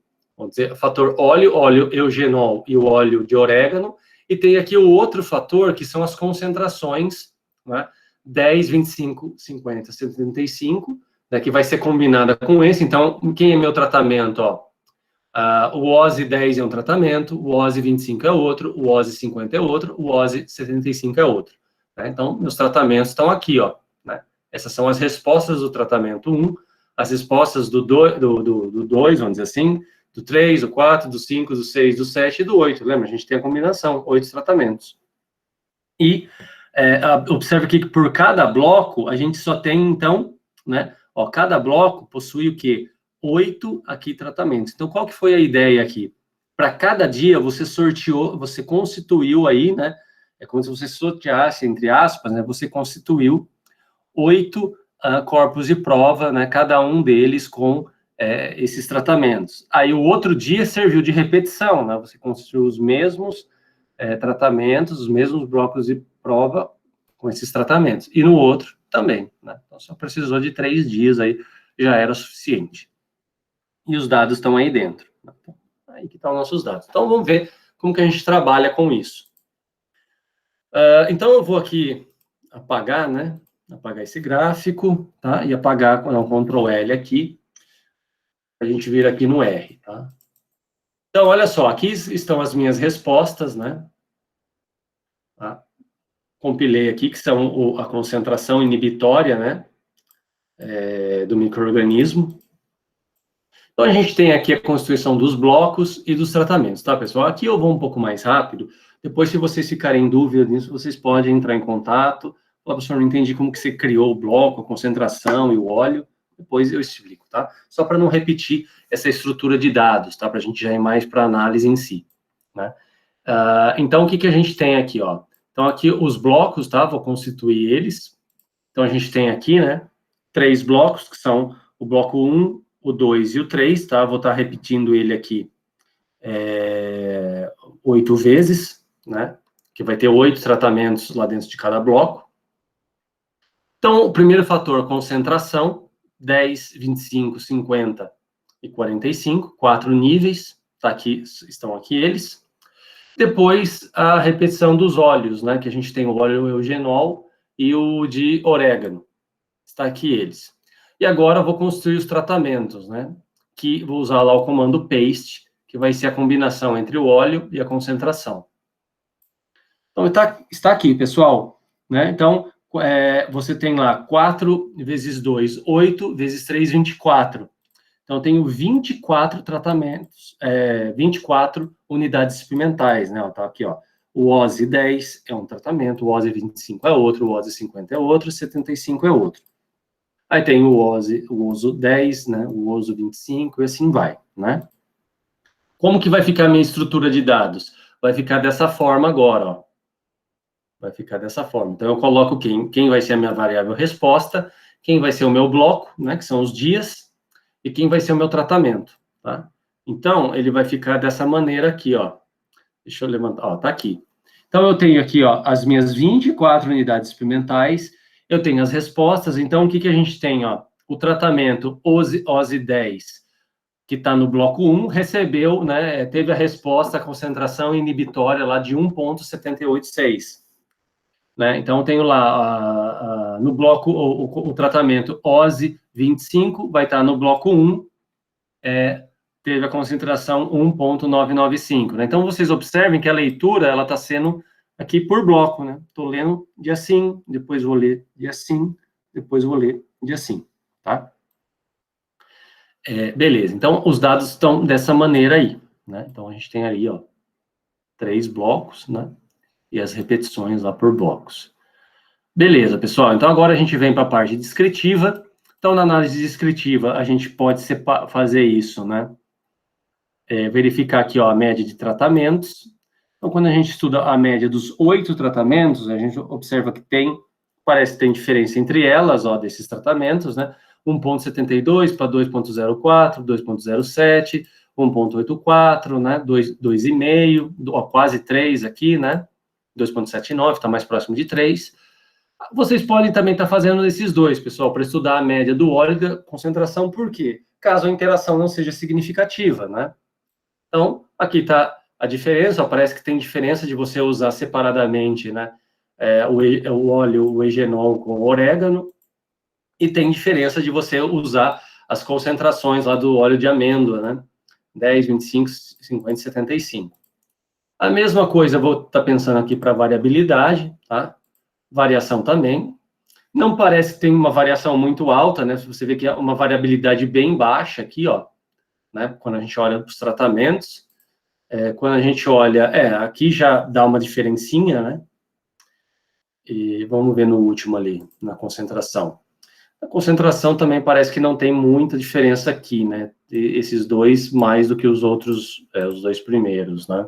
fator óleo eugenol e o óleo de orégano, e tem aqui o outro fator, que são as concentrações, né? 10, 25, 50, 75, né, que vai ser combinada com esse. Então, quem é meu tratamento? Ó, o OSE 10 é um tratamento, o OSE 25 é outro, o OSE 50 é outro, o OSE 75 é outro. Né? Então, meus tratamentos estão aqui, ó. Né? Essas são as respostas do tratamento 1, as respostas do 2, vamos dizer assim, do 3, do 4, do 5, do 6, do 7 e do 8. Lembra? A gente tem a combinação, 8 tratamentos. E observe aqui que por cada bloco, a gente só tem, então, né? Ó, cada bloco possui o quê? 8 aqui tratamentos. Então, qual que foi a ideia aqui? Para cada dia, você constituiu aí, né? É como se você sorteasse, entre aspas, né? Você constituiu 8 corpos de prova, né? Cada um deles com esses tratamentos. Aí, o outro dia serviu de repetição, né? Você construiu os mesmos tratamentos, os mesmos blocos de prova, com esses tratamentos. E no outro também, né? Então, só precisou de 3 dias aí, já era suficiente. E os dados estão aí dentro. Aí que estão nossos dados. Então, vamos ver como que a gente trabalha com isso. Então, eu vou aqui apagar, né? Apagar esse gráfico, tá? E apagar, com um Ctrl L aqui, a gente vir aqui no R, tá? Então, olha só, aqui estão as minhas respostas, né? Tá? Compilei aqui, que são a concentração inibitória, né? Do micro-organismo. Então, a gente tem aqui a constituição dos blocos e dos tratamentos, tá, pessoal? Aqui eu vou um pouco mais rápido. Depois, se vocês ficarem em dúvida nisso, vocês podem entrar em contato. Falar, professor, não entendi como que você criou o bloco, a concentração e o óleo. Depois eu explico, tá? Só para não repetir essa estrutura de dados, tá? Para a gente já ir mais para a análise em si, né? Então, o que a gente tem aqui, ó? Então, aqui os blocos, tá? Vou constituir eles. Então, a gente tem aqui, né? 3 blocos, que são o bloco 1, o 2 e o 3, tá? Vou estar repetindo ele aqui 8 vezes, né? Que vai ter 8 tratamentos lá dentro de cada bloco. Então, o primeiro fator, concentração, 10, 25, 50 e 45, 4 níveis, tá aqui, estão aqui eles. Depois, a repetição dos óleos, né? Que a gente tem o óleo eugenol e o de orégano. Está aqui eles. E agora eu vou construir os tratamentos, né? Que vou usar lá o comando paste, que vai ser a combinação entre o óleo e a concentração. Então, está aqui, pessoal, né? Então, você tem lá 4 vezes 2, 8 vezes 3, 24. Então, eu tenho 24 tratamentos, 24 unidades experimentais, né? Tá aqui, ó. O OSE 10 é um tratamento, o OSE 25 é outro, o OSE 50 é outro, o 75 é outro. Aí tem o OSE 10, né, o OSE 25, e assim vai, né? Como que vai ficar a minha estrutura de dados? Vai ficar dessa forma agora, ó. Vai ficar dessa forma. Então, eu coloco quem vai ser a minha variável resposta, quem vai ser o meu bloco, né, que são os dias, e quem vai ser o meu tratamento, tá? Então, ele vai ficar dessa maneira aqui, ó. Deixa eu levantar, ó, tá aqui. Então, eu tenho aqui, ó, as minhas 24 unidades experimentais, eu tenho as respostas, então, o que a gente tem, ó? O tratamento OSE 10, que está no bloco 1, recebeu, né, teve a resposta, a concentração inibitória lá de 1,786, né? Então, eu tenho lá, no bloco, o tratamento OSE 25, vai estar no bloco 1, teve a concentração 1,995, né? Então, vocês observem que a leitura, ela está sendo aqui por bloco, né? Estou lendo de assim, depois vou ler de assim, depois vou ler de assim, tá? Beleza, então, os dados estão dessa maneira aí, né? Então, a gente tem aí, ó, 3 blocos, né? E as repetições lá por blocos. Beleza, pessoal, então agora a gente vem para a parte descritiva. Então, na análise descritiva, a gente pode fazer isso, né? Verificar aqui, ó, a média de tratamentos. Então, quando a gente estuda a média dos 8 tratamentos, a gente observa que parece que tem diferença entre elas, ó, desses tratamentos, né? 1,72 para 2,04, 2,07, 1,84, né? 2,5, quase 3 aqui, né? 2,79, está mais próximo de 3. Vocês podem também estar fazendo esses dois, pessoal, para estudar a média do óleo e da concentração, por quê? Caso a interação não seja significativa, né? Então, aqui está a diferença, ó, parece que tem diferença de você usar separadamente, né, o óleo, o eugenol com o orégano, e tem diferença de você usar as concentrações lá do óleo de amêndoa, né, 10, 25, 50 e 75. A mesma coisa, eu vou estar pensando aqui para variabilidade, tá? Variação também. Não parece que tem uma variação muito alta, né, você vê que é uma variabilidade bem baixa aqui, ó, né, quando a gente olha para os tratamentos. Quando a gente olha, aqui já dá uma diferencinha, né? E vamos ver no último ali, na concentração. A concentração também parece que não tem muita diferença aqui, né? Esses dois mais do que os outros, os dois primeiros, né?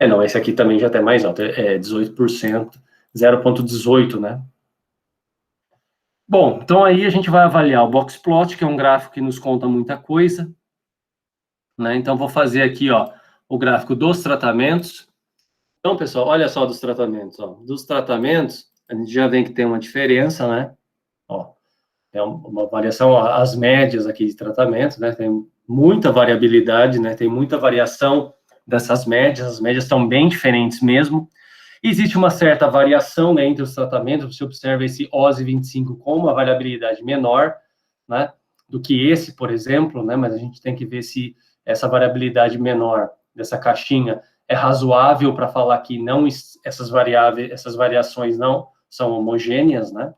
Não, esse aqui também já está mais alto, 18%, 0,18, né? Bom, então aí a gente vai avaliar o box plot, que é um gráfico que nos conta muita coisa, né? Então, vou fazer aqui, ó, o gráfico dos tratamentos. Então, pessoal, olha só dos tratamentos, ó. Dos tratamentos, a gente já vê que tem uma diferença, né? Ó, é uma variação, ó, as médias aqui de tratamento, né? Tem muita variabilidade, né? Tem muita variação dessas médias, as médias estão bem diferentes mesmo. Existe uma certa variação, né, entre os tratamentos, você observa esse OSI 25 com uma variabilidade menor, né, do que esse, por exemplo, né, mas a gente tem que ver se essa variabilidade menor dessa caixinha é razoável para falar que não, essas variações não são homogêneas, né,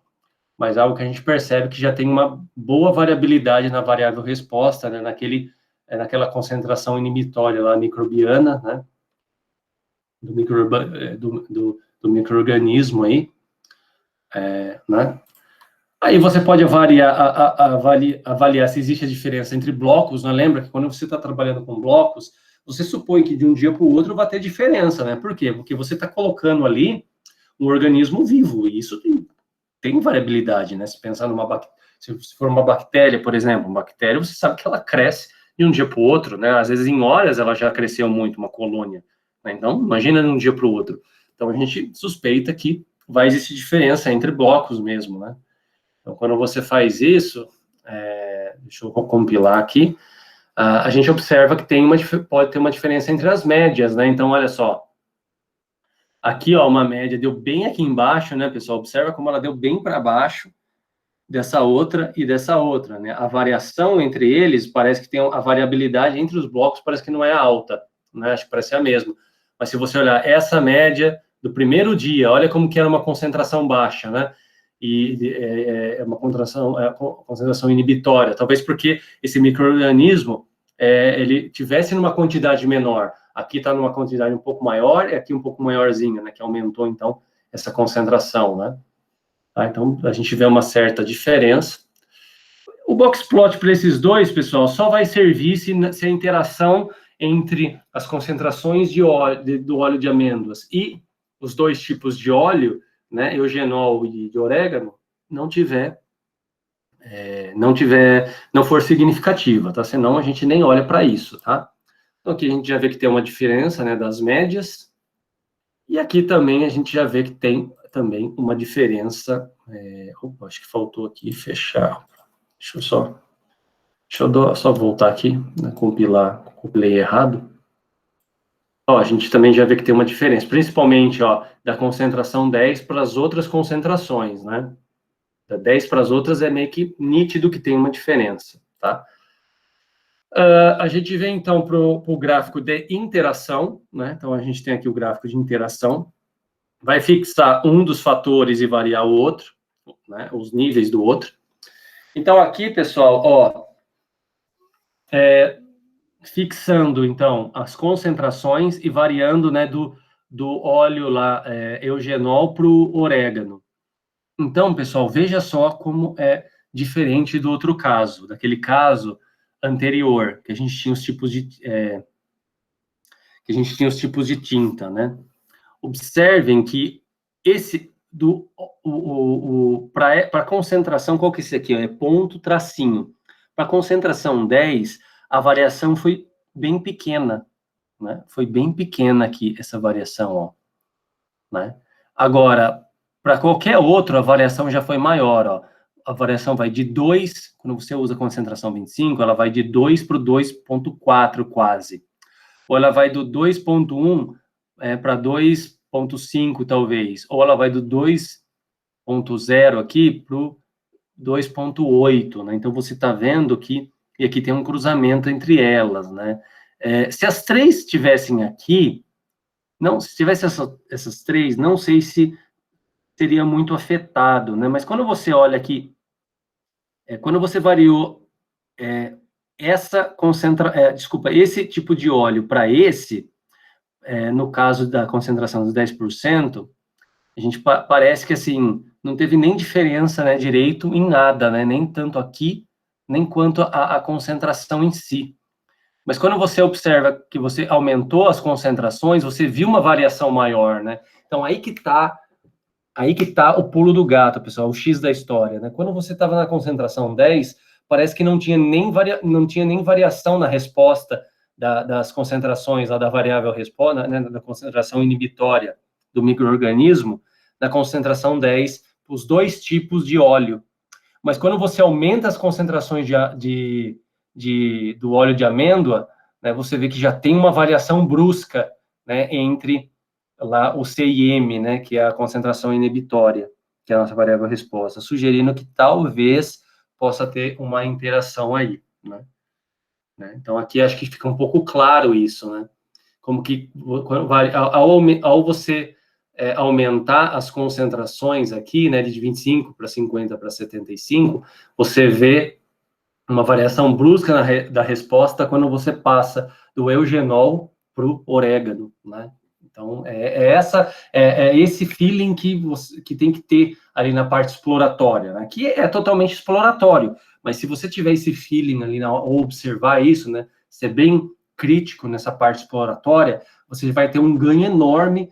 mas algo que a gente percebe que já tem uma boa variabilidade na variável resposta, né, naquela concentração inibitória lá, microbiana, né, do micro-organismo aí, né? Aí você pode avaliar se existe a diferença entre blocos, né? Lembra que quando você está trabalhando com blocos, você supõe que de um dia para o outro vai ter diferença, né? Por quê? Porque você está colocando ali um organismo vivo, e isso tem variabilidade, né? Se pensar se for uma bactéria, por exemplo, uma bactéria, você sabe que ela cresce de um dia para o outro, né? Às vezes em horas ela já cresceu muito, uma colônia. Então, imagina de um dia para o outro. Então, a gente suspeita que vai existir diferença entre blocos mesmo, né? Então, quando você faz isso, deixa eu compilar aqui, a gente observa que pode ter uma diferença entre as médias, né? Então, olha só. Aqui, ó, uma média deu bem aqui embaixo, né, pessoal? Observa como ela deu bem para baixo dessa outra e dessa outra, né? A variação entre eles parece que tem a variabilidade entre os blocos, parece que não é alta, né? Acho que parece a mesma. Mas se você olhar essa média do primeiro dia, olha como que era uma concentração baixa, né? E é uma concentração inibitória, talvez porque esse micro-organismo ele tivesse numa quantidade menor. Aqui está numa quantidade um pouco maior e aqui um pouco maiorzinha, né? Que aumentou, então, essa concentração, né? Tá? Então, a gente vê uma certa diferença. O box plot para esses dois, pessoal, só vai servir se a interação entre as concentrações do óleo de amêndoas e os dois tipos de óleo, né, eugenol e de orégano, não for significativa, tá? Senão a gente nem olha para isso, tá? Então aqui a gente já vê que tem uma diferença, né, das médias, e aqui também a gente já vê que tem também uma diferença, acho que faltou aqui fechar, deixa eu só voltar aqui, né, compilei errado. Ó, a gente também já vê que tem uma diferença, principalmente, ó, da concentração 10 para as outras concentrações, né? Da 10 para as outras é meio que nítido que tem uma diferença, tá? A gente vem, então, para o gráfico de interação, né? Então, a gente tem aqui o gráfico de interação, vai fixar um dos fatores e variar o outro, né? Os níveis do outro. Então, aqui, pessoal, ó, fixando, então, as concentrações e variando, né, do óleo lá, eugenol para o orégano. Então, pessoal, veja só como é diferente do outro caso, daquele caso anterior, que a gente tinha os tipos de tinta, né? Observem que esse para concentração, qual que é esse aqui? É ponto tracinho. Para concentração 10, a variação foi bem pequena, né? Foi bem pequena aqui essa variação, ó, né? Agora, para qualquer outro, a variação já foi maior, ó. A variação vai de 2, quando você usa a concentração 25, ela vai de 2 para o 2,4 quase. Ou ela vai do 2,1 para 2,5 talvez. Ou ela vai do 2,0 aqui para o 2,8, né? Então, você está vendo que e aqui tem um cruzamento entre elas, né? Se as três estivessem aqui, se tivesse essas três, não sei se seria muito afetado, né? Mas quando você olha aqui, quando você variou esse tipo de óleo para esse, no caso da concentração dos 10%, a gente parece que, assim, não teve nem diferença, né, direito em nada, né? Nem tanto aqui, nem quanto a concentração em si. Mas quando você observa que você aumentou as concentrações, você viu uma variação maior, né? Então, aí que tá o pulo do gato, pessoal, o X da história, né? Quando você estava na concentração 10, parece que não tinha nem variação na resposta das concentrações lá da variável resposta, né, da concentração inibitória do micro-organismo, da concentração 10, os dois tipos de óleo. Mas quando você aumenta as concentrações do óleo de amêndoa, né, você vê que já tem uma variação brusca, né, entre lá o C e M, né, que é a concentração inibitória, que é a nossa variável resposta, sugerindo que talvez possa ter uma interação aí, né? Então, aqui acho que fica um pouco claro isso, né? Como que, ao você aumentar as concentrações aqui, né, de 25 para 50 para 75, você vê uma variação brusca da resposta quando você passa do eugenol para o orégano, né? Então, é esse feeling que tem que ter ali na parte exploratória, né? Que é totalmente exploratório, mas se você tiver esse feeling ali, ou observar isso, né? Ser bem crítico nessa parte exploratória, você vai ter um ganho enorme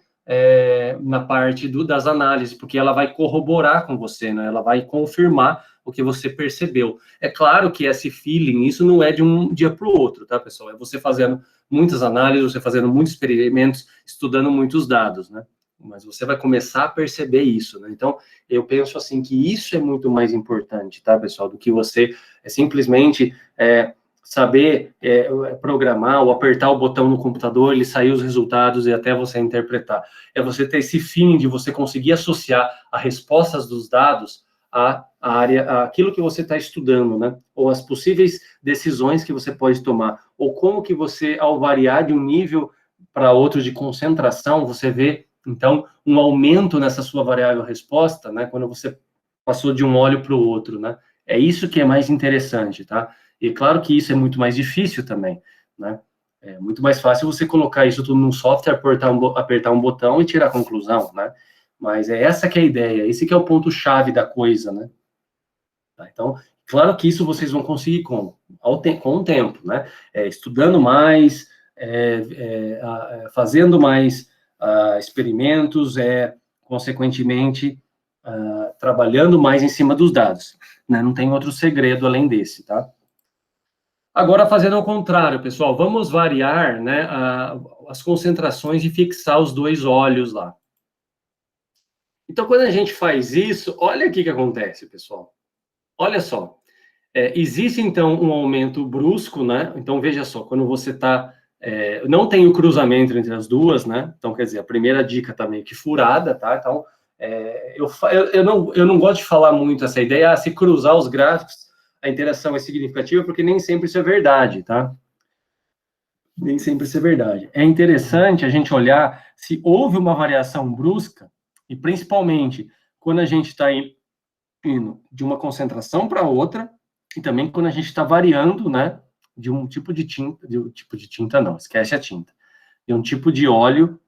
na parte das análises, porque ela vai corroborar com você, né? Ela vai confirmar o que você percebeu. É claro que esse feeling, isso não é de um dia para o outro, tá, pessoal? É você fazendo muitas análises, você fazendo muitos experimentos, estudando muitos dados, né? Mas você vai começar a perceber isso, né? Então, eu penso assim que isso é muito mais importante, tá, pessoal, do que você simplesmente saber programar ou apertar o botão no computador, ele sair os resultados e até você interpretar. É você ter esse feeling de você conseguir associar as respostas dos dados à área, àquilo que você está estudando, né? Ou as possíveis decisões que você pode tomar, ou como que você, ao variar de um nível para outro de concentração, você vê, então, um aumento nessa sua variável resposta, né? Quando você passou de um óleo para o outro, né? É isso que é mais interessante, tá? E claro que isso é muito mais difícil também, né? É muito mais fácil você colocar isso tudo num software, apertar um botão e tirar a conclusão, né? Mas é essa que é a ideia, esse que é o ponto-chave da coisa, né? Tá? Então, claro que isso vocês vão conseguir com o tempo, né? Estudando mais, fazendo mais experimentos, consequentemente, trabalhando mais em cima dos dados, né? Não tem outro segredo além desse, tá? Agora, fazendo ao contrário, pessoal, vamos variar, né, as concentrações e fixar os dois óleos lá. Então, quando a gente faz isso, olha o que acontece, pessoal. Olha só. Existe, então, um aumento brusco, né? Então, veja só, quando você está... não tem o cruzamento entre as duas, né? Então, quer dizer, a primeira dica está meio que furada, tá? Então, eu não gosto de falar muito essa ideia, se cruzar os gráficos, a interação é significativa, porque nem sempre isso é verdade, tá? Nem sempre isso é verdade. É interessante a gente olhar se houve uma variação brusca, e principalmente quando a gente está indo de uma concentração para outra, e também quando a gente está variando, né, de um tipo de tinta, não, esquece a tinta, de um tipo de óleo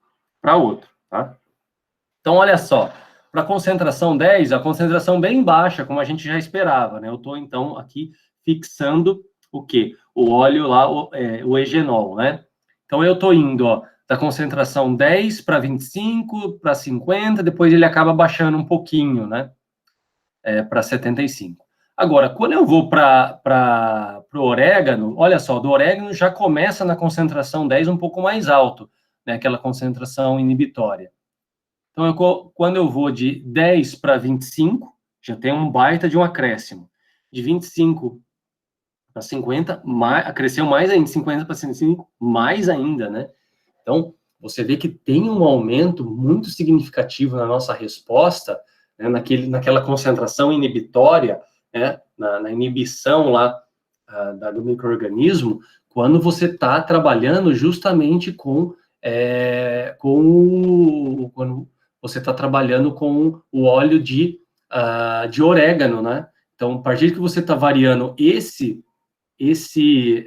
para outro, tá? Então, olha só, para a concentração 10, a concentração bem baixa, como a gente já esperava, né? Eu estou, então, aqui fixando o quê? O óleo lá, o egenol, né? Então, eu estou indo, ó, da concentração 10 para 25, para 50, depois ele acaba baixando um pouquinho, né? Para 75. Agora, quando eu vou para o orégano, olha só, do orégano já começa na concentração 10 um pouco mais alto, né? Aquela concentração inibitória. Então, quando eu vou de 10 para 25, já tem um baita de um acréscimo. De 25 para 50, cresceu mais ainda, 50 para 55, mais ainda, né? Então, você vê que tem um aumento muito significativo na nossa resposta, né, naquela concentração inibitória, né, na inibição lá do micro-organismo, quando você está trabalhando justamente quando você está trabalhando com o óleo de orégano, né? Então, a partir que você está variando você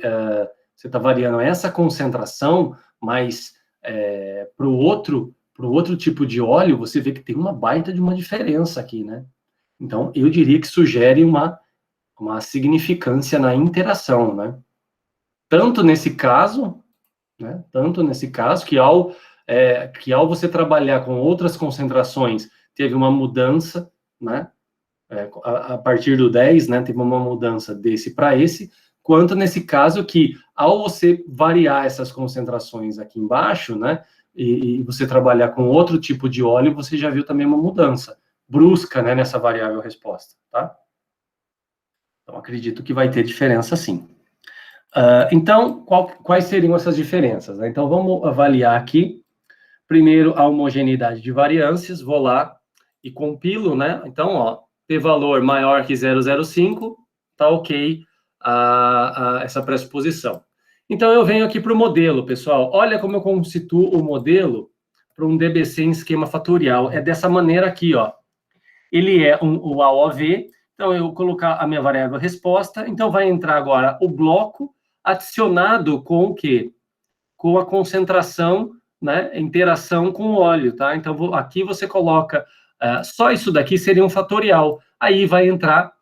está variando essa concentração, mas para o outro tipo de óleo, você vê que tem uma baita de uma diferença aqui, né? Então, eu diria que sugere uma significância na interação, né? Tanto nesse caso, né? Tanto nesse caso que ao você trabalhar com outras concentrações, teve uma mudança, né? A partir do 10, né? Teve uma mudança desse para esse, quanto nesse caso que, ao você variar essas concentrações aqui embaixo, né? e você trabalhar com outro tipo de óleo, você já viu também uma mudança brusca, né, nessa variável resposta, tá? Então, acredito que vai ter diferença, sim. Então, quais seriam essas diferenças, né? Então, vamos avaliar aqui, primeiro, a homogeneidade de variâncias, vou lá e compilo, né? Então, ó, p-valor maior que 0,05, tá ok essa pressuposição. Então, eu venho aqui para o modelo, pessoal. Olha como eu constituo o modelo para um DBC em esquema fatorial. É dessa maneira aqui, ó. Ele é o AOV, então eu vou colocar a minha variável resposta, então vai entrar agora o bloco adicionado com o quê? Com a concentração, né, interação com o óleo, tá? Então, aqui você coloca, só isso daqui seria um fatorial, aí vai entrar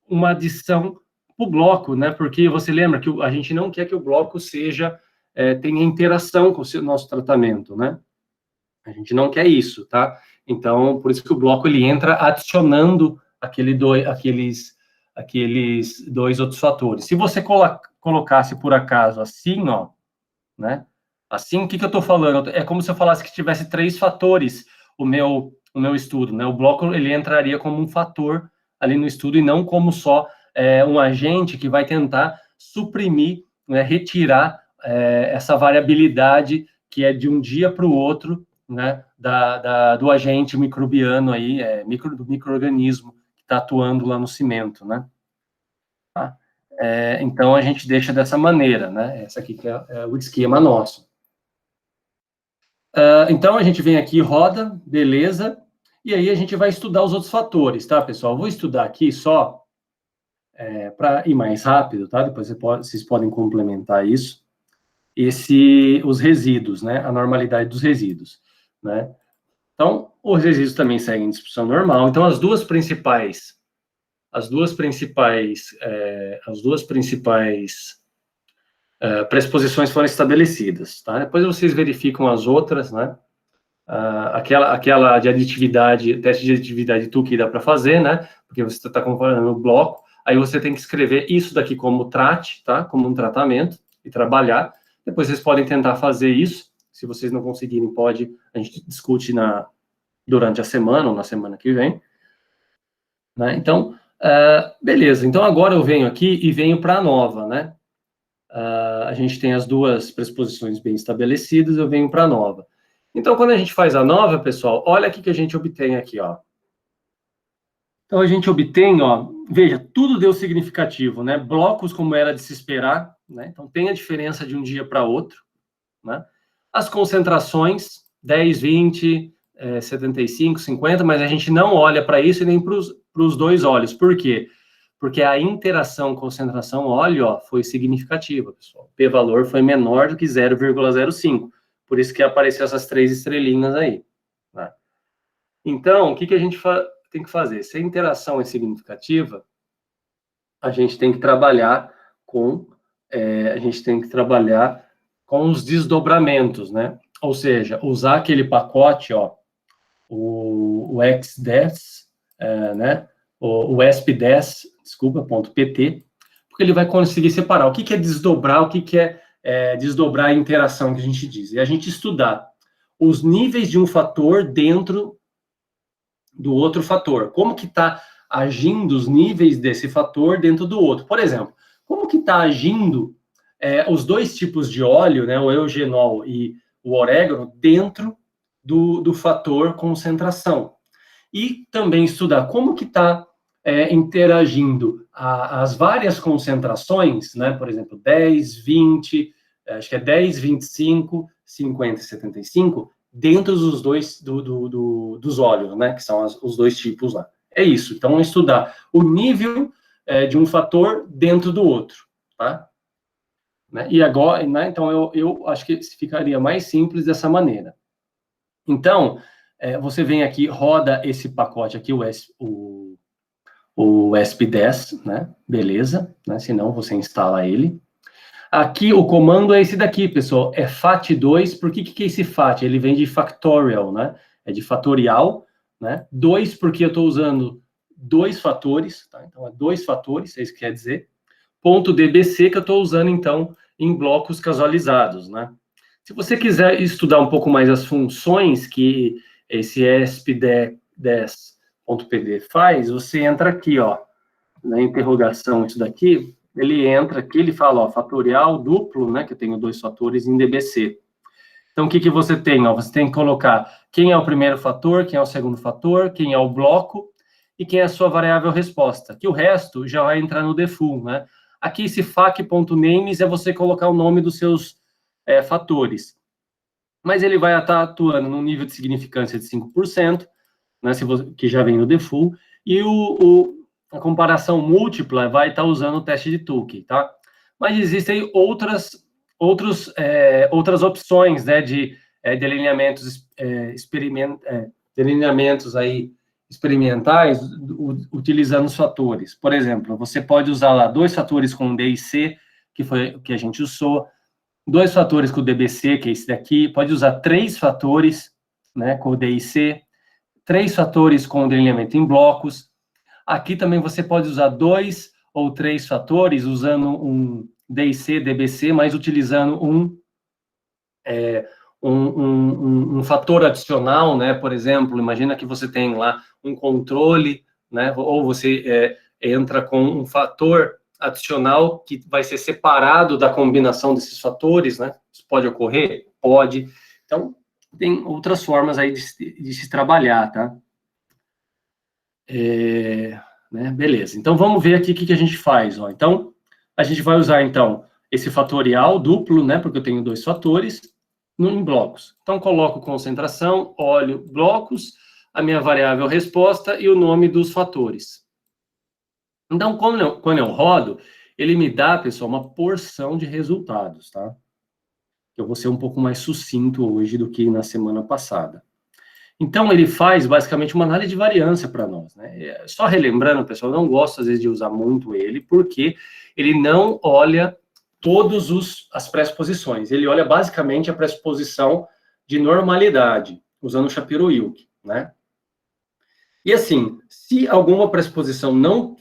uma adição para o bloco, né, porque você lembra que a gente não quer que o bloco tenha interação com o nosso tratamento, né? A gente não quer isso, tá? Então, por isso que o bloco ele entra adicionando aqueles dois outros fatores. Se você colocasse por acaso assim, ó, né? Assim, o que eu estou falando? É como se eu falasse que tivesse 3 fatores o meu estudo, né? O bloco ele entraria como um fator ali no estudo e não como só um agente que vai tentar suprimir, né, retirar essa variabilidade que é de um dia para o outro, né, do agente microbiano aí, do micro-organismo que está atuando lá no cimento, né? Tá? Então, a gente deixa dessa maneira, né? Essa aqui que é o esquema nosso. Então, a gente vem aqui, roda, beleza, e aí a gente vai estudar os outros fatores, tá, pessoal? Vou estudar aqui só para ir mais rápido, tá? Depois vocês podem complementar isso. Os resíduos, né? A normalidade dos resíduos, né? Então, os resíduos também seguem distribuição normal. Então, as duas principais pressuposições foram estabelecidas, tá? Depois vocês verificam as outras, né? Aquela de aditividade, teste de aditividade Tukey dá para fazer, né? Porque você está comparando o bloco, aí você tem que escrever isso daqui como trate, tá? Como um tratamento e trabalhar. Depois vocês podem tentar fazer isso. Se vocês não conseguirem, a gente discute durante a semana ou na semana que vem, né? Então, beleza. Então, agora eu venho aqui e venho para a nova, né? A gente tem as duas pressuposições bem estabelecidas, eu venho para a nova. Então, quando a gente faz a nova, pessoal, olha o que a gente obtém aqui, ó. Então, a gente obtém, ó, veja, tudo deu significativo, né? Blocos como era de se esperar, né? Então, tem a diferença de um dia para outro, né? As concentrações, 10, 20, 75, 50, mas a gente não olha para isso e nem para os dois olhos. Por quê? Porque a interação concentração-óleo, ó, foi significativa, pessoal. P-valor foi menor do que 0,05. Por isso que apareceu essas 3 estrelinhas aí, né? Então, o que a gente tem que fazer? Se a interação é significativa, a gente tem que trabalhar com os desdobramentos, né? Ou seja, usar aquele pacote, ó, o XDES, né? O ESP10, desculpa, .pt, porque ele vai conseguir separar o que é desdobrar, o que é desdobrar a interação que a gente diz. E a gente estudar os níveis de um fator dentro do outro fator. Como que está agindo os níveis desse fator dentro do outro. Por exemplo, como que está agindo os dois tipos de óleo, né, o eugenol e o orégano, dentro do fator concentração. E também estudar como que está interagindo as várias concentrações, né, por exemplo, 10, 20, acho que é 10, 25, 50 e 75, dentro dos dois dos óleos, né, que são os dois tipos lá. É isso. Então, estudar o nível de um fator dentro do outro, tá? Né? E agora, né, então, eu acho que ficaria mais simples dessa maneira. Então, você vem aqui, roda esse pacote aqui, o ESP10, né? Beleza, né? Senão você instala ele. Aqui, o comando é esse daqui, pessoal, é FAT2. Por que é esse FAT? Ele vem de factorial, né? É de fatorial, né? 2, porque eu estou usando 2 fatores, tá? Então, é 2 fatores, é isso que quer dizer. Ponto .dbc, que eu estou usando, então, em blocos casualizados, né? Se você quiser estudar um pouco mais as funções que esse ESP10.pd faz, você entra aqui, ó, na interrogação, isso daqui, ele entra aqui, ele fala, ó, fatorial duplo, né, que eu tenho 2 fatores em DBC. Então, o que que você tem? Ó, você tem que colocar quem é o primeiro fator, quem é o segundo fator, quem é o bloco e quem é a sua variável resposta, que o resto já vai entrar no default, né? Aqui, esse fac.names é você colocar o nome dos seus fatores. Mas ele vai estar atuando num nível de significância de 5%, né, que já vem no default, e a comparação múltipla vai estar usando o teste de Tukey, tá? Mas existem outras opções, né, de delineamentos aí experimentais utilizando os fatores. Por exemplo, você pode usar lá 2 fatores com D e C, que foi o que a gente usou, 2 fatores com o DBC, que é esse daqui, pode usar 3 fatores, né, com o D e C, 3 fatores com o delineamento em blocos. Aqui também você pode usar 2 ou 3 fatores usando um DIC, DBC, mas utilizando um fator adicional, né? Por exemplo, imagina que você tem lá um controle, né? Ou você entra com um fator adicional que vai ser separado da combinação desses fatores, né? Isso pode ocorrer? Pode. Então, tem outras formas aí de se trabalhar, tá? Né? Beleza. Então, vamos ver aqui o que a gente faz, ó. Então, a gente vai usar, então, esse fatorial duplo, né? Porque eu tenho 2 fatores em blocos. Então, coloco concentração, olho, blocos, a minha variável resposta e o nome dos fatores. Então, quando eu rodo, ele me dá, pessoal, uma porção de resultados, tá? Eu vou ser um pouco mais sucinto hoje do que na semana passada. Então, ele faz, basicamente, uma análise de variância para nós, né? Só relembrando, pessoal, eu não gosto, às vezes, de usar muito ele, porque ele não olha todas as pressuposições. Ele olha, basicamente, a pressuposição de normalidade, usando o Shapiro-Wilk, né? E, assim, se alguma pressuposição não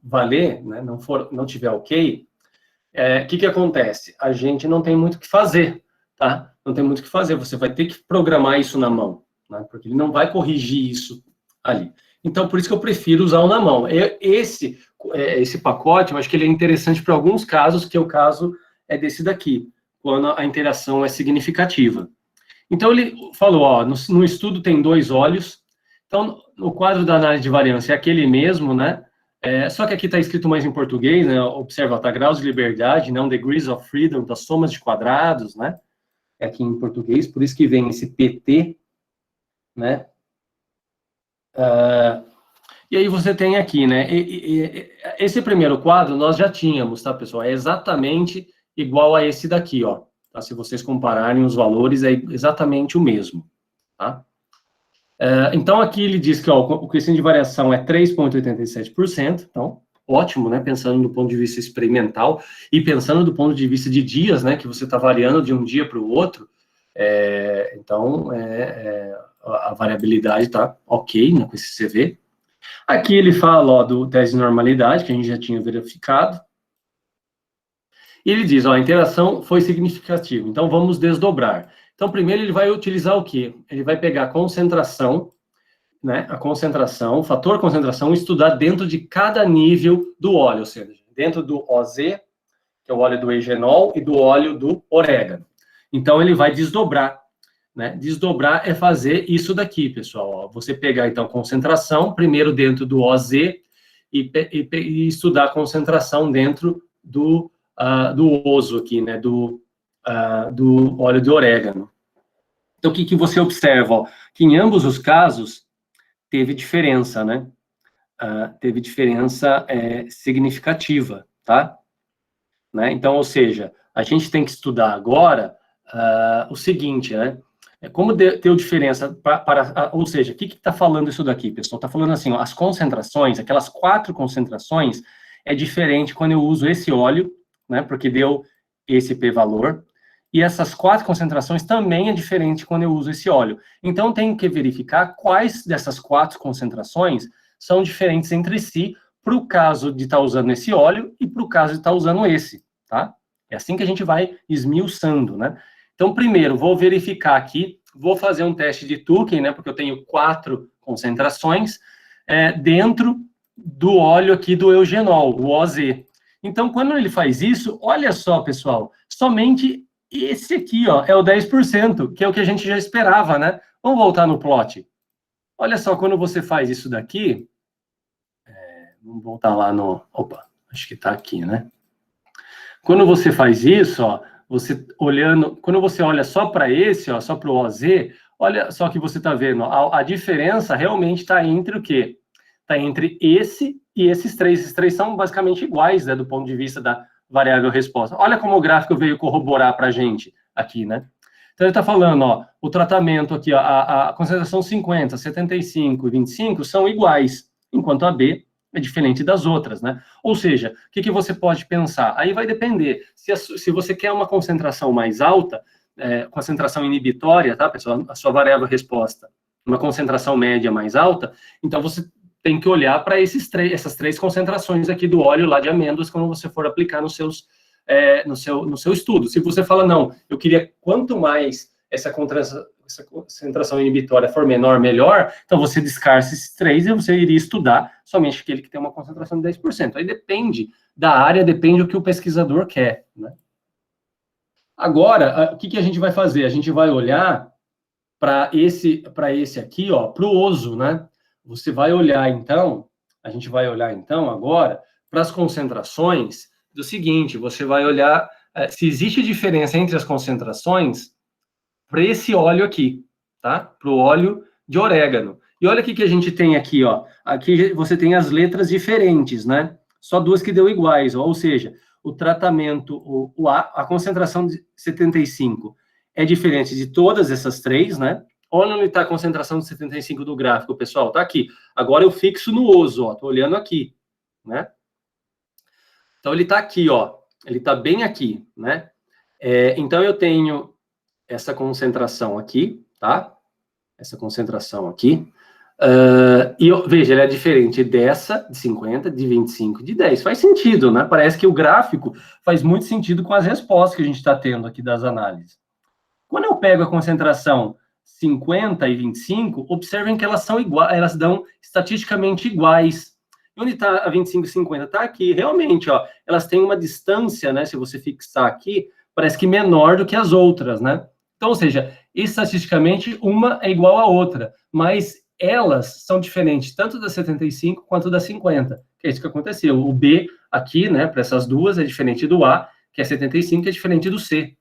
valer, né, não tiver ok, o que acontece? A gente não tem muito o que fazer, tá? Não tem muito o que fazer, você vai ter que programar isso na mão, né? Porque ele não vai corrigir isso ali. Então, por isso que eu prefiro usar o na mão. Esse pacote, eu acho que ele é interessante para alguns casos, que é o caso desse daqui, quando a interação é significativa. Então, ele falou, ó, no estudo tem 2 olhos, então, o quadro da análise de variância é aquele mesmo, né? Só que aqui está escrito mais em português, né? Observa, tá, graus de liberdade, não degrees of freedom, das somas de quadrados, né? É aqui em português, por isso que vem esse PT, né? E aí você tem aqui, né? Esse primeiro quadro nós já tínhamos, tá, pessoal? É exatamente igual a esse daqui, ó. Tá? Se vocês compararem os valores, é exatamente o mesmo, tá? Então, aqui ele diz que ó, o coeficiente de variação é 3,87%, então, ótimo, né, pensando do ponto de vista experimental e pensando do ponto de vista de dias, né, que você está variando de um dia para o outro, então, a variabilidade está ok, né, com esse CV. Aqui ele fala, ó, do teste de normalidade, que a gente já tinha verificado, e ele diz, ó, a interação foi significativa, então vamos desdobrar. Então, primeiro ele vai utilizar o quê? Ele vai pegar a concentração, né, a concentração, o fator concentração, e estudar dentro de cada nível do óleo, ou seja, dentro do OZ, que é o óleo do eugenol, e do óleo do orégano. Então, ele vai desdobrar, né? Desdobrar é fazer isso daqui, pessoal. Ó, você pegar, então, concentração, primeiro dentro do OZ, e estudar a concentração dentro do ozo aqui, né, do óleo de orégano. Então, o que você observa? Ó, que em ambos os casos, teve diferença, né? Teve diferença significativa, tá? Né? Então, ou seja, a gente tem que estudar agora o seguinte, né? Como deu diferença ou seja, o que está falando isso daqui, pessoal? Está falando assim, ó, as concentrações, aquelas 4 concentrações, é diferente quando eu uso esse óleo, né? Porque deu esse p-valor, e essas 4 concentrações também é diferente quando eu uso esse óleo. Então, tenho que verificar quais dessas 4 concentrações são diferentes entre si, para o caso de estar usando esse óleo e para o caso de estar usando esse, tá? É assim que a gente vai esmiuçando, né? Então, primeiro, vou verificar aqui, vou fazer um teste de Tucken, né, porque eu tenho 4 concentrações dentro do óleo aqui do eugenol, o OZ. Então, quando ele faz isso, olha só, pessoal, somente esse aqui, ó, é o 10%, que é o que a gente já esperava, né? Vamos voltar no plot. Olha só, quando você faz isso daqui, vamos voltar lá no... Opa, acho que está aqui, né? Quando você faz isso, ó, você olhando... Quando você olha só para esse, ó, só para o OZ, olha só que você está vendo, a diferença realmente está entre o quê? Está entre esse e esses três. Esses três são basicamente iguais, né, do ponto de vista da variável resposta. Olha como o gráfico veio corroborar para a gente aqui, né? Então, ele está falando, ó, o tratamento aqui, ó, a concentração 50, 75 e 25 são iguais, enquanto a B é diferente das outras, né? Ou seja, o que você pode pensar? Aí vai depender. Se você quer uma concentração mais alta, concentração inibitória, tá, pessoal? A sua variável resposta, uma concentração média mais alta, então você tem que olhar para essas três concentrações aqui do óleo lá de amêndoas quando você for aplicar no seu estudo. Se você fala, não, eu queria quanto mais essa concentração inibitória for menor, melhor, então você descarta esses três e você iria estudar somente aquele que tem uma concentração de 10%. Aí depende da área, depende do que o pesquisador quer, né? Agora, o que a gente vai fazer? A gente vai olhar para esse aqui, ó, para o OZO, né? Você vai olhar, então, a gente vai olhar, então, agora, para as concentrações do seguinte, você vai olhar se existe diferença entre as concentrações para esse óleo aqui, tá? Para o óleo de orégano. E olha o que a gente tem aqui, ó. Aqui você tem as letras diferentes, né? Só duas que deu iguais, ó. Ou seja, o tratamento, a concentração de 75 é diferente de todas essas três, né? Olha onde está a concentração de 75 do gráfico, pessoal. Está aqui. Agora eu fixo no OZO, ó. Estou olhando aqui, né? Então, ele está aqui, ó. Ele está bem aqui, né? Então, eu tenho essa concentração aqui, tá? Essa concentração aqui. Veja, ele é diferente dessa, de 50, de 25, de 10. Faz sentido, né? Parece que o gráfico faz muito sentido com as respostas que a gente está tendo aqui das análises. Quando eu pego a concentração 50 e 25, observem que elas são iguais, elas dão estatisticamente iguais. E onde está a 25 e 50? Está aqui, realmente, ó, elas têm uma distância, né, se você fixar aqui, parece que menor do que as outras, né? Então, ou seja, estatisticamente, uma é igual à outra, mas elas são diferentes tanto da 75 quanto da 50, que é isso que aconteceu. O B aqui, né, para essas duas, é diferente do A, que é 75, que é diferente do C.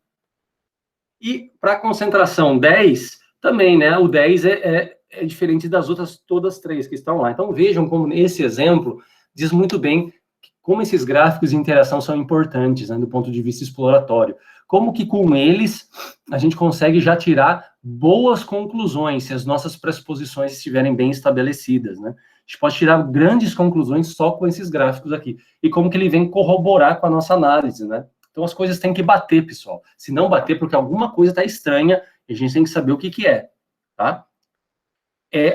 E para a concentração 10, também, né? O 10 é diferente das outras todas três que estão lá. Então, vejam como esse exemplo diz muito bem como esses gráficos de interação são importantes, né, do ponto de vista exploratório. Como que com eles a gente consegue já tirar boas conclusões, se as nossas pressuposições estiverem bem estabelecidas, né? A gente pode tirar grandes conclusões só com esses gráficos aqui. E como que ele vem corroborar com a nossa análise, né? Então, as coisas têm que bater, pessoal. Se não bater, porque alguma coisa está estranha, a gente tem que saber o que é, tá?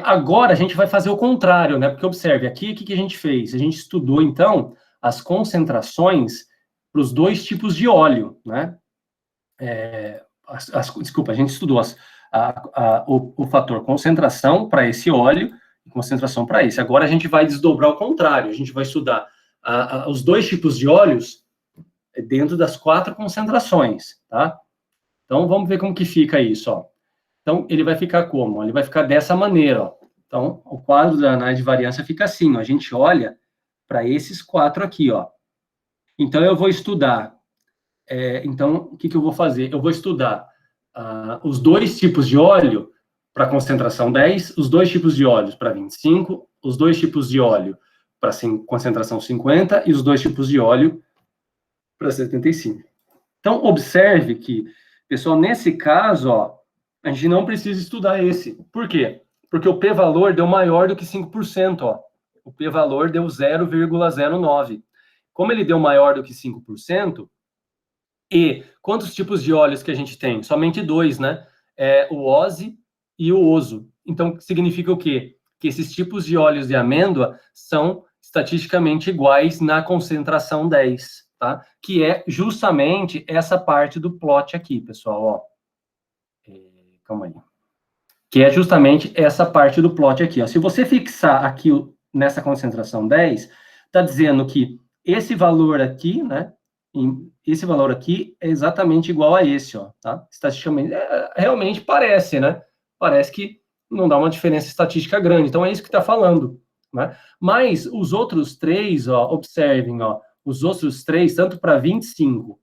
Agora, a gente vai fazer o contrário, né? Porque, observe, aqui, o que a gente fez? A gente estudou, então, as concentrações para os dois tipos de óleo, né? Desculpa, a gente estudou o fator concentração para esse óleo e concentração para esse. Agora, a gente vai desdobrar o contrário. A gente vai estudar os dois tipos de óleos dentro das 4 concentrações, tá? Então, vamos ver como que fica isso, ó. Então, ele vai ficar como? Ele vai ficar dessa maneira, ó. Então, o quadro da análise de variância fica assim, ó. A gente olha para esses 4 aqui, ó. Então, eu vou estudar... então, o que eu vou fazer? Eu vou estudar os dois tipos de óleo para concentração 10, os dois tipos de óleos para 25, os dois tipos de óleo para concentração 50 e os dois tipos de óleo para 75. Então, observe que, pessoal, nesse caso, ó, a gente não precisa estudar esse. Por quê? Porque o p-valor deu maior do que 5%, ó. O p-valor deu 0,09. Como ele deu maior do que 5%, e quantos tipos de óleos que a gente tem? Somente 2, né? O OZ e o OZO. Então, significa o quê? Que esses tipos de óleos de amêndoa são estatisticamente iguais na concentração 10. Tá? Que é justamente essa parte do plot aqui, pessoal, ó. calma aí. Que é justamente essa parte do plot aqui, ó. Se você fixar aqui nessa concentração 10, está dizendo que esse valor aqui, né, esse valor aqui é exatamente igual a esse, ó, tá? Estatisticamente, realmente parece, né? Parece que não dá uma diferença estatística grande, então é isso que está falando, né? Mas os outros três, ó, observem, ó, os outros três, tanto para 25,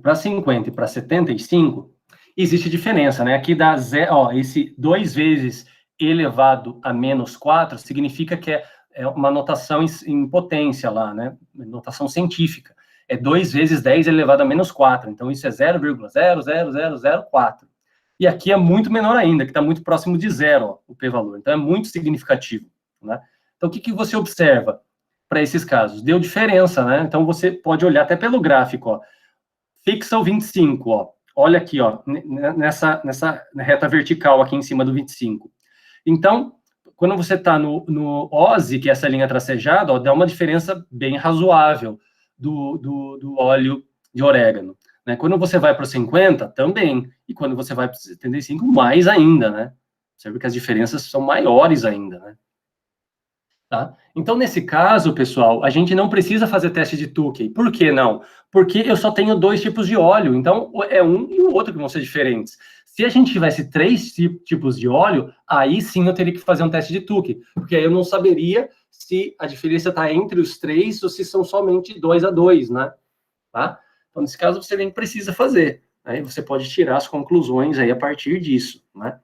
para 50 e para 75, existe diferença, né? Aqui dá zero, ó, esse 2 vezes elevado a menos 4 significa que é uma notação em potência lá, né? Notação científica. É 2 vezes 10 elevado a menos 4. Então, isso é 0,00004. E aqui é muito menor ainda, que está muito próximo de zero, ó, o p-valor. Então, é muito significativo, né? Então, o que você observa para esses casos? Deu diferença, né? Então, você pode olhar até pelo gráfico, ó. Fixa o 25, ó. Olha aqui, ó, nessa reta vertical aqui em cima do 25. Então, quando você está no OSI, que é essa linha tracejada, ó, dá uma diferença bem razoável do óleo de orégano. Né? Quando você vai para o 50, também. E quando você vai para o 75, mais ainda, né? Você vê que as diferenças são maiores ainda, né? Tá? Então, nesse caso, pessoal, a gente não precisa fazer teste de Tukey. Por que não? Porque eu só tenho 2 tipos de óleo, então é um e o outro que vão ser diferentes. Se a gente tivesse 3 tipos de óleo, aí sim eu teria que fazer um teste de Tukey, porque aí eu não saberia se a diferença está entre os 3 ou se são somente 2 a 2, né? Tá? Então, nesse caso, você nem precisa fazer. Aí você pode tirar as conclusões aí a partir disso, né?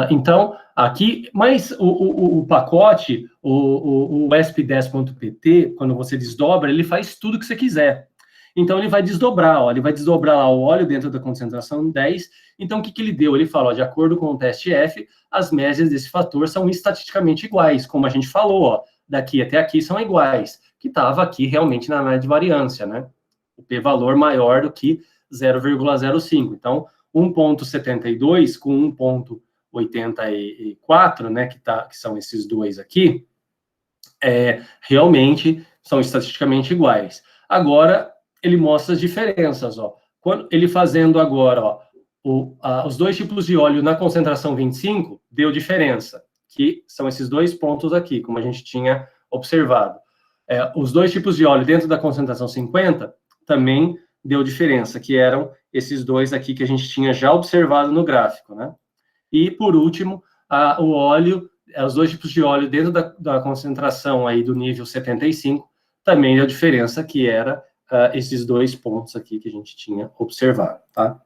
Então, aqui, mas o pacote, o ESP10.pt, quando você desdobra, ele faz tudo que você quiser. Então, ele vai desdobrar, ó, ele vai desdobrar lá o óleo dentro da concentração 10. Então, o que ele deu? Ele fala, ó, de acordo com o teste F, as médias desse fator são estatisticamente iguais, como a gente falou, ó, daqui até aqui são iguais, que estava aqui realmente na análise de variância, né? O p-valor maior do que 0,05. Então, 1,72 com 1,84, né, que são esses dois aqui, realmente são estatisticamente iguais. Agora, ele mostra as diferenças, ó. Quando ele fazendo agora, ó, os 2 tipos de óleo na concentração 25, deu diferença, que são esses 2 pontos aqui, como a gente tinha observado. Os 2 tipos de óleo dentro da concentração 50 também deu diferença, que eram esses 2 aqui que a gente tinha já observado no gráfico, né? E, por último, o óleo, os 2 tipos de óleo dentro da concentração aí do nível 75, também deu diferença, que era esses 2 pontos aqui que a gente tinha observado, tá?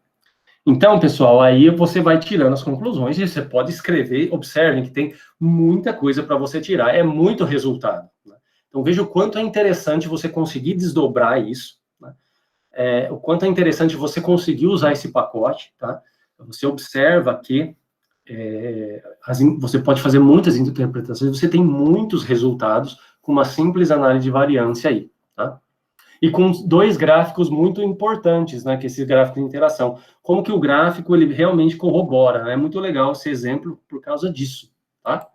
Então, pessoal, aí você vai tirando as conclusões e você pode escrever, observem que tem muita coisa para você tirar, é muito resultado, né? Então, veja o quanto é interessante você conseguir desdobrar isso, né? O quanto é interessante você conseguir usar esse pacote, tá? Você observa que você pode fazer muitas interpretações, você tem muitos resultados com uma simples análise de variância aí, tá? E com 2 gráficos muito importantes, né, que é esse gráfico de interação. Como que o gráfico, ele realmente corrobora, né? É muito legal esse exemplo por causa disso, tá?